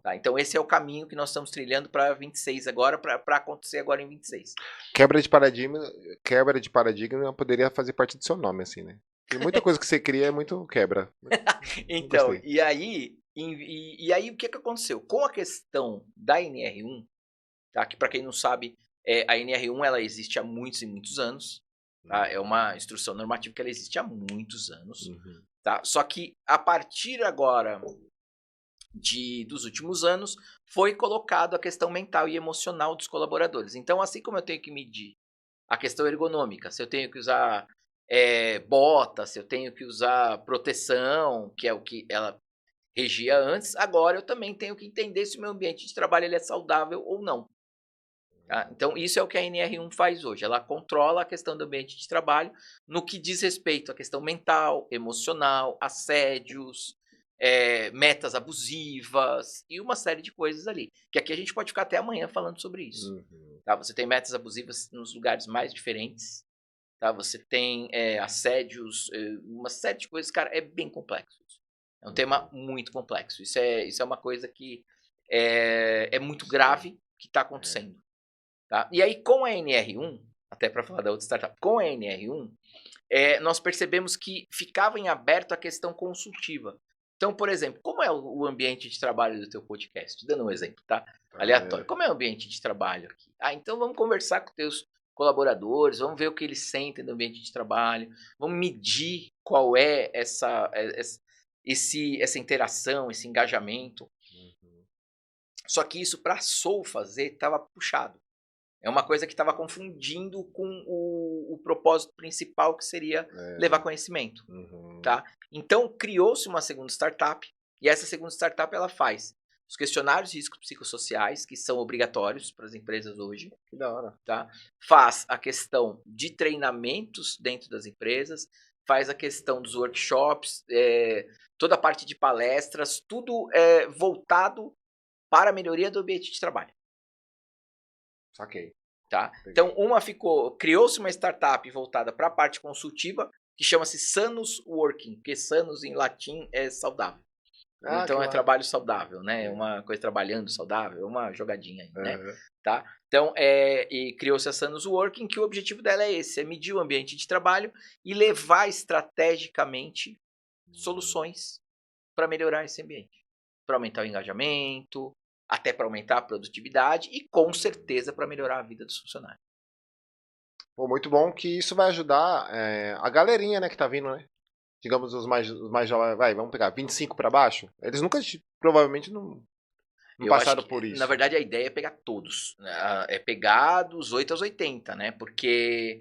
Tá? Então, esse é o caminho que nós estamos trilhando para 26 agora, para acontecer agora em 26. Quebra de paradigma poderia fazer parte do seu nome, assim, né? Tem muita coisa que você cria é muito quebra. Então, e aí o que aconteceu? Com a questão da NR1, tá? Que para quem não sabe, a NR1 ela existe há muitos e muitos anos. Tá? É uma instrução normativa que ela existe há muitos anos. Tá? Só que a partir agora dos últimos anos, foi colocado a questão mental e emocional dos colaboradores. Então, assim como eu tenho que medir a questão ergonômica, se eu tenho que usar bota, se eu tenho que usar proteção, que é o que ela regia antes, agora eu também tenho que entender se o meu ambiente de trabalho ele é saudável ou não. Tá? Então, isso é o que a NR1 faz hoje. Ela controla a questão do ambiente de trabalho no que diz respeito à questão mental, emocional, assédios, metas abusivas e uma série de coisas ali. Que aqui a gente pode ficar até amanhã falando sobre isso. Tá? Você tem metas abusivas nos lugares mais diferentes. Tá? Você tem assédios, uma série de coisas. Cara, é bem complexo. É um tema muito complexo. Isso é uma coisa que é muito grave que está acontecendo. Tá? E aí, com a NR1, até para falar da outra startup, com a NR1, nós percebemos que ficava em aberto a questão consultiva. Então, por exemplo, como é o ambiente de trabalho do teu podcast? Dando um exemplo, tá? Aleatório. Como é o ambiente de trabalho aqui? Então vamos conversar com teus colaboradores, vamos ver o que eles sentem no ambiente de trabalho, vamos medir qual é essa interação, esse engajamento. Só que isso, para a Soul fazer, estava puxado. É uma coisa que estava confundindo com o propósito principal, que seria levar conhecimento. Tá? Então, criou-se uma segunda startup, e essa segunda startup ela faz os questionários de riscos psicossociais, que são obrigatórios para as empresas hoje. Que da hora. Tá? Faz a questão de treinamentos dentro das empresas, faz a questão dos workshops, toda a parte de palestras, tudo voltado para a melhoria do ambiente de trabalho. Saquei. Tá? Então, criou-se uma startup voltada para a parte consultiva, que chama-se Sanus Working, porque Sanus em latim é saudável. Então é trabalho saudável, né? É uma coisa trabalhando saudável, é uma jogadinha aí, né? Tá? Então, e criou-se a Sanus Working, que o objetivo dela é esse, é medir o ambiente de trabalho e levar estrategicamente soluções para melhorar esse ambiente. Para aumentar o engajamento, até para aumentar a produtividade e, com certeza, para melhorar a vida dos funcionários. Pô, muito bom que isso vai ajudar a galerinha, né, que tá vindo, né? Digamos, os mais jovens, vamos pegar 25 para baixo. Eles nunca, provavelmente, não passaram por isso. Na verdade, a ideia é pegar todos. É pegar dos 8 aos 80, né? Porque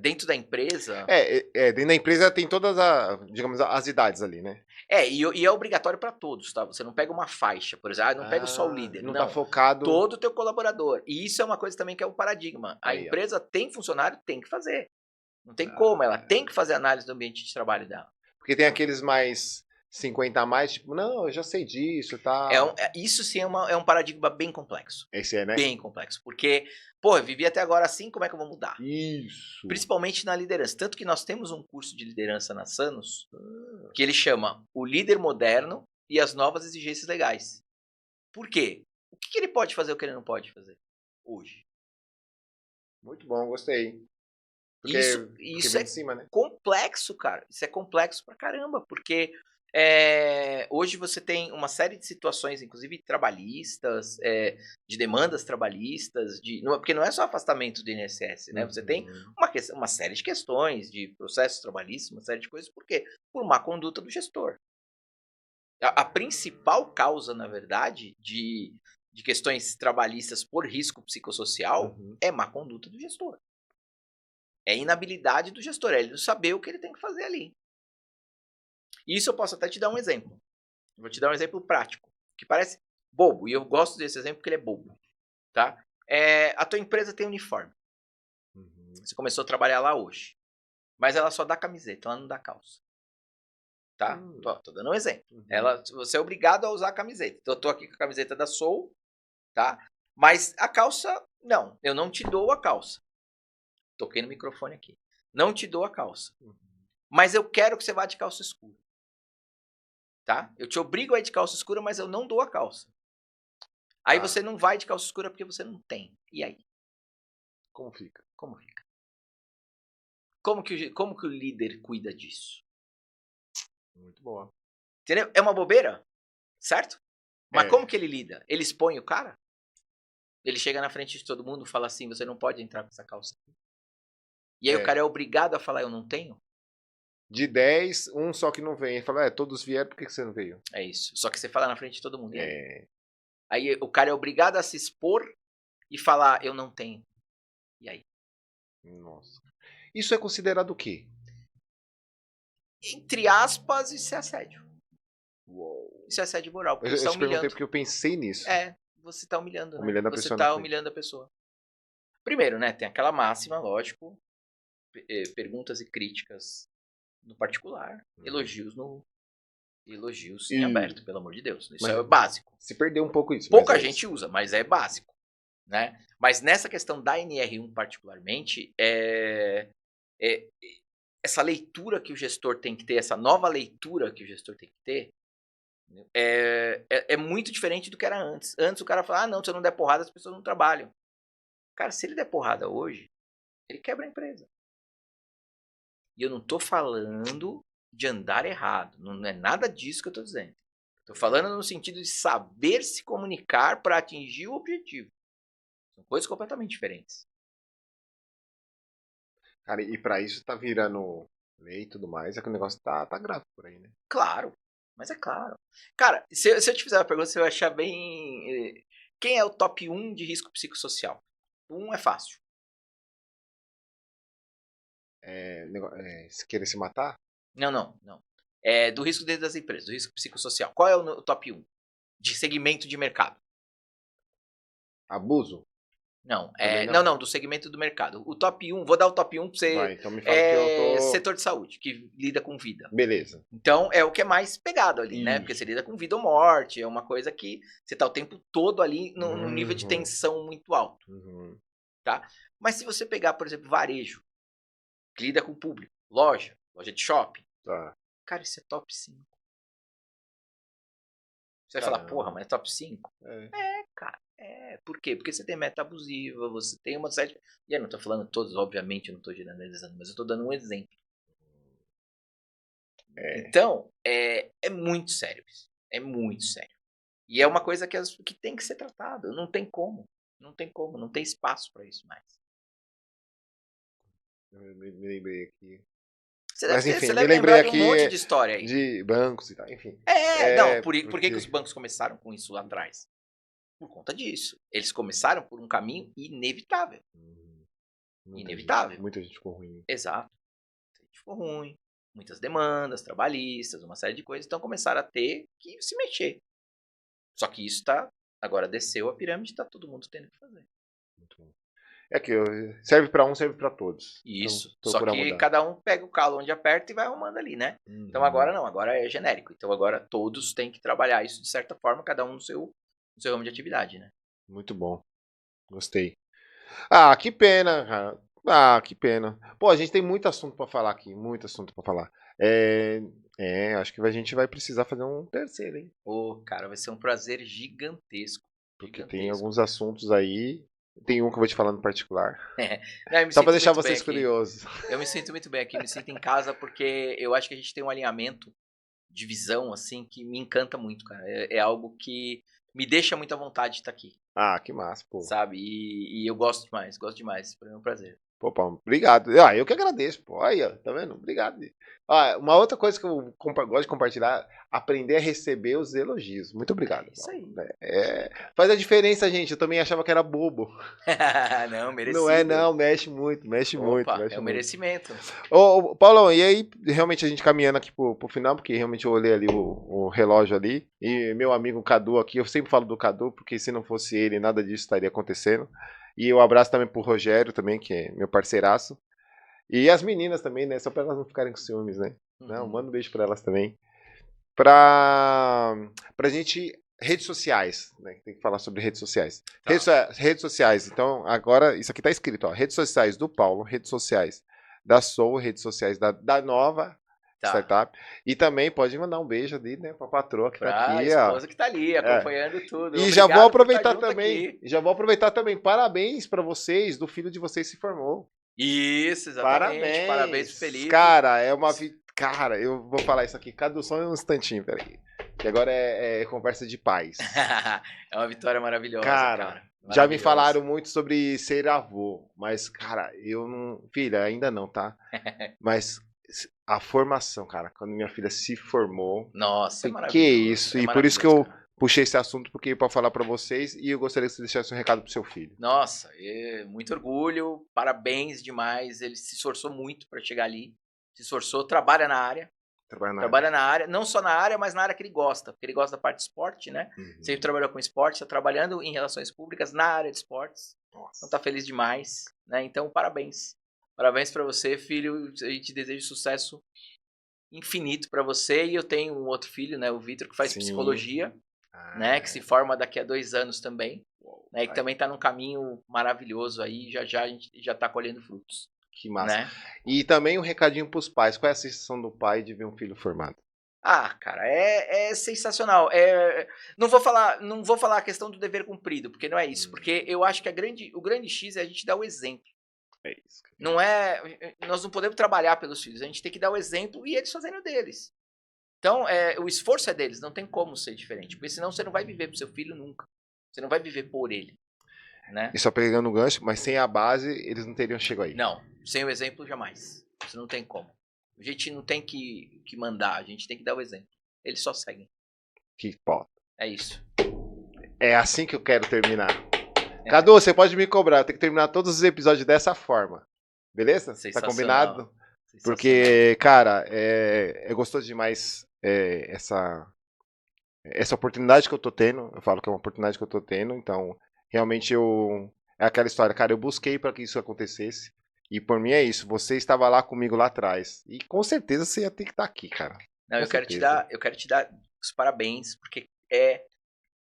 dentro da empresa... dentro da empresa tem todas digamos, as idades ali, né? E é obrigatório para todos, tá? Você não pega uma faixa, por exemplo, não pega só o líder. Não tá focado... Todo o teu colaborador. E isso é uma coisa também que é o paradigma. A empresa tem funcionário, tem que fazer. Não tem como, ela tem que fazer análise do ambiente de trabalho dela. Porque tem aqueles mais 50 a mais, tipo, não, eu já sei disso e tal. Isso sim é um paradigma bem complexo. Esse né? Bem complexo. Porque, eu vivi até agora assim, como é que eu vou mudar? Isso. Principalmente na liderança. Tanto que nós temos um curso de liderança na Sanus, que ele chama O Líder Moderno e as Novas Exigências Legais. Por quê? O que ele pode fazer e o que ele não pode fazer hoje? Muito bom, gostei. Porque isso vem de cima, né? complexo, cara. Isso é complexo pra caramba, porque hoje você tem uma série de situações, inclusive trabalhistas, de demandas trabalhistas, porque não é só afastamento do INSS, né? Você tem uma série de questões, de processos trabalhistas, uma série de coisas. Por quê? Por má conduta do gestor. A principal causa, na verdade, de questões trabalhistas por risco psicossocial é má conduta do gestor. É inabilidade do gestor, é ele não saber o que ele tem que fazer ali. Isso eu posso até te dar um exemplo. Vou te dar um exemplo prático, que parece bobo, e eu gosto desse exemplo porque ele é bobo. Tá? A tua empresa tem uniforme. Você começou a trabalhar lá hoje, mas ela só dá camiseta, ela não dá calça. Tá? Tô dando um exemplo. Você é obrigado a usar a camiseta. Então eu tô aqui com a camiseta da Soul, tá? Mas a calça, não, eu não te dou a calça. Toquei no microfone aqui. Não te dou a calça. Mas eu quero que você vá de calça escura. Tá? Eu te obrigo a ir de calça escura, mas eu não dou a calça. Aí você não vai de calça escura porque você não tem. E aí? Como fica? Como fica? Como que o líder cuida disso? Muito boa. Entendeu? É uma bobeira, certo? Mas como que ele lida? Ele expõe o cara? Ele chega na frente de todo mundo e fala assim, você não pode entrar com essa calça aqui. E aí o cara é obrigado a falar, eu não tenho? De 10, um só que não vem. Ele fala, todos vieram, por que você não veio? É isso. Só que você fala na frente de todo mundo. Aí o cara é obrigado a se expor e falar, eu não tenho. E aí? Nossa. Isso é considerado o quê? Entre aspas, isso é assédio. Uou. Isso é assédio moral. Eu te perguntei porque eu pensei nisso. Você tá humilhando, né? Humilhando a você pessoa tá humilhando a pessoa. Primeiro, né? Tem aquela máxima, lógico. Perguntas e críticas no particular. Elogios em aberto, pelo amor de Deus. Isso é básico. Se perdeu um pouco isso. Pouca gente usa, mas é básico. Né? Mas nessa questão da NR1 particularmente, essa leitura que o gestor tem que ter, essa nova leitura que o gestor tem que ter, é muito diferente do que era antes. Antes o cara falava, não, se eu não der porrada, as pessoas não trabalham. Cara, se ele der porrada hoje, ele quebra a empresa. E eu não tô falando de andar errado. Não é nada disso que eu tô dizendo. Tô falando no sentido de saber se comunicar para atingir o objetivo. São coisas completamente diferentes. Cara, e pra isso tá virando lei e tudo mais, é que o negócio tá grave por aí, né? Claro, mas é claro. Cara, se eu te fizer uma pergunta, você vai achar bem... Quem é o top 1 de risco psicossocial? 1 é fácil. Se querer se matar? Não. É do risco dentro das empresas, do risco psicossocial. Qual é o top 1 de segmento de mercado? Abuso? Não, Também não, do segmento do mercado. O top 1, vou dar o top 1 pra você. Vai, então me fala que eu tô... Setor de saúde, que lida com vida. Beleza. Então, é o que é mais pegado ali, né? Isso. Porque você lida com vida ou morte, é uma coisa que você tá o tempo todo ali num nível de tensão muito alto, tá? Mas se você pegar, por exemplo, varejo, que lida com o público, loja de shopping, Tá. cara, isso é top 5. Você vai falar, porra, mas é top 5? Cara, por quê? Porque você tem meta abusiva, você tem uma série... E eu não tô falando todos, obviamente, eu não tô generalizando, mas eu tô dando um exemplo. Então, é muito sério isso. É muito sério. E é uma coisa que tem que ser tratado. Não tem como. Não tem espaço para isso mais. Eu me lembrei aqui. Você Mas deve, enfim, você me deve lembrei lembrar de um aqui monte de história aí. de bancos e tal, enfim. Não, por que os bancos começaram com isso lá atrás? Por conta disso. Eles começaram por um caminho inevitável. Inevitável. Muita gente ficou ruim. Exato. Muita gente ficou ruim. Muitas demandas trabalhistas, uma série de coisas. Então começaram a ter que se mexer. Só que isso agora desceu a pirâmide, tá todo mundo tendo que fazer. Muito bom. É que serve para um, serve para todos. Isso. Então, só que cada um pega o calo onde aperta e vai arrumando ali, né? Então agora não, agora é genérico. Então agora todos têm que trabalhar isso de certa forma, cada um no seu ramo de atividade, né? Muito bom. Gostei. Ah, que pena, cara. Ah, que pena. Pô, a gente tem muito assunto para falar aqui, muito assunto para falar. Acho que a gente vai precisar fazer um terceiro, hein? Cara, vai ser um prazer gigantesco. Porque tem alguns assuntos aí. Tem um que eu vou te falar no particular. Não, só para deixar vocês curiosos. Eu me sinto muito bem aqui, me sinto em casa, porque eu acho que a gente tem um alinhamento de visão, assim, que me encanta muito, cara. É algo que me deixa muito à vontade de estar aqui. Ah, que massa, pô. Sabe? E eu gosto demais. Para mim é um prazer. Pô, Paulo, obrigado. Eu que agradeço, pô. Aí, ó, tá vendo? Obrigado. Uma outra coisa que eu gosto de compartilhar, aprender a receber os elogios. Muito obrigado. Isso aí. Faz a diferença, gente. Eu também achava que era bobo. Não, merecido. Não é, não. Mexe muito. É um merecimento. Ô, Paulão, e aí, realmente a gente caminhando aqui pro final, porque realmente eu olhei ali o relógio ali, e meu amigo Cadu aqui, eu sempre falo do Cadu, porque se não fosse ele, nada disso estaria acontecendo. E eu abraço também pro Rogério também, que é meu parceiraço. E as meninas também, né? Só pra elas não ficarem com ciúmes, né? Não, manda um beijo pra elas também. Pra gente... Redes sociais, né? Tem que falar sobre redes sociais. Tá. Redes sociais. Então, agora, isso aqui tá escrito, ó. Redes sociais do Paulo, redes sociais da Soul, redes sociais da nova startup. E também pode mandar um beijo ali, né? Pra patroa que tá aqui, ó. A esposa que tá ali, acompanhando tudo. E já vou aproveitar também. Parabéns pra vocês, do filho de vocês se formou. Isso, exatamente. Parabéns, Felipe. Cara, Cara, eu vou falar isso aqui. Cadu, só um instantinho, peraí. Que agora é conversa de paz. É uma vitória maravilhosa, cara. Já me falaram muito sobre ser avô, mas, cara, eu não... Filha, ainda não, tá? Mas a formação, cara, quando minha filha se formou... Nossa, é maravilhoso. Que isso, e por isso que eu puxei esse assunto, porque para falar para vocês, e eu gostaria que você deixasse um recado pro seu filho. Nossa, muito orgulho, parabéns demais, ele se esforçou muito para chegar ali, se esforçou, trabalha na área, não só na área, mas na área que ele gosta, porque ele gosta da parte de esporte, né? Sempre trabalhou com esporte, está trabalhando em relações públicas na área de esportes, então tá feliz demais, né? Então, parabéns para você, filho, a gente deseja sucesso infinito para você, e eu tenho um outro filho, né, o Vitor, que faz psicologia, né, que se forma daqui a 2 anos também, né, que também está num caminho maravilhoso aí, a gente já está colhendo frutos. Que massa. Né? E também um recadinho para os pais, qual é a sensação do pai de ver um filho formado? Cara, é sensacional. Não vou falar a questão do dever cumprido, porque não é isso, porque eu acho que o grande X é a gente dar o exemplo. É isso. Nós não podemos trabalhar pelos filhos, a gente tem que dar o exemplo e eles fazendo deles. Então, o esforço é deles, não tem como ser diferente, porque senão você não vai viver pro seu filho nunca. Você não vai viver por ele, né? E só pegando o gancho, mas sem a base, eles não teriam chegado aí. Não, sem o exemplo jamais. Isso não tem como. A gente não tem que mandar, a gente tem que dar o exemplo. Eles só seguem. Que foda. É isso. É assim que eu quero terminar. Cadu, você pode me cobrar, eu tenho que terminar todos os episódios dessa forma. Beleza? Tá combinado? Porque, cara, é gostoso demais essa oportunidade que eu tô tendo. Eu falo que é uma oportunidade que eu tô tendo, então realmente eu é aquela história, cara, eu busquei para que isso acontecesse. E por mim é isso, você estava lá comigo lá atrás. E com certeza você ia ter que estar aqui, cara. Não, Com eu quero certeza. te dar os parabéns, porque é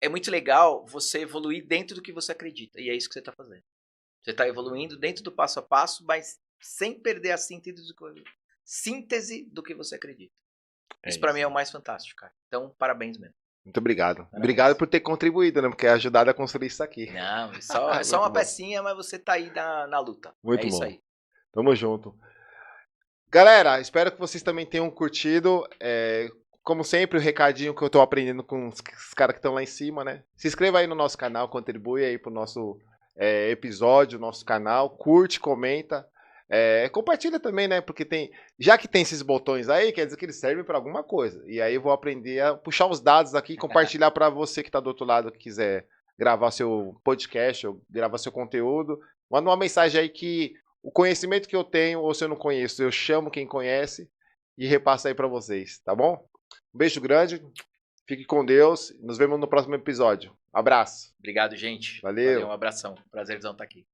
muito legal você evoluir dentro do que você acredita. E é isso que você está fazendo. Você está evoluindo dentro do passo a passo, mas sem perder a síntese do que você acredita. Isso para mim é o mais fantástico, cara. Então, parabéns mesmo. Muito obrigado. Parabéns. Obrigado por ter contribuído, né? Porque é ajudado a construir isso aqui. Não, é só Muito uma bom. pecinha, mas você tá aí na luta. Muito é isso bom. aí. Tamo junto. Galera, espero que vocês também tenham curtido. Como sempre, o recadinho que eu tô aprendendo com os caras que estão lá em cima, né? Se inscreva aí no nosso canal, contribui aí pro nosso episódio, nosso canal. Curte, comenta. Compartilha também, né? Porque já que tem esses botões aí, quer dizer que eles servem para alguma coisa. E aí eu vou aprender a puxar os dados aqui e compartilhar para você que tá do outro lado, que quiser gravar seu podcast ou gravar seu conteúdo. Manda uma mensagem aí que o conhecimento que eu tenho, ou se eu não conheço, eu chamo quem conhece e repasso aí para vocês, tá bom? Um beijo grande, fique com Deus, nos vemos no próximo episódio. Abraço. Obrigado, gente. Valeu. Um abração. Prazerzão estar aqui.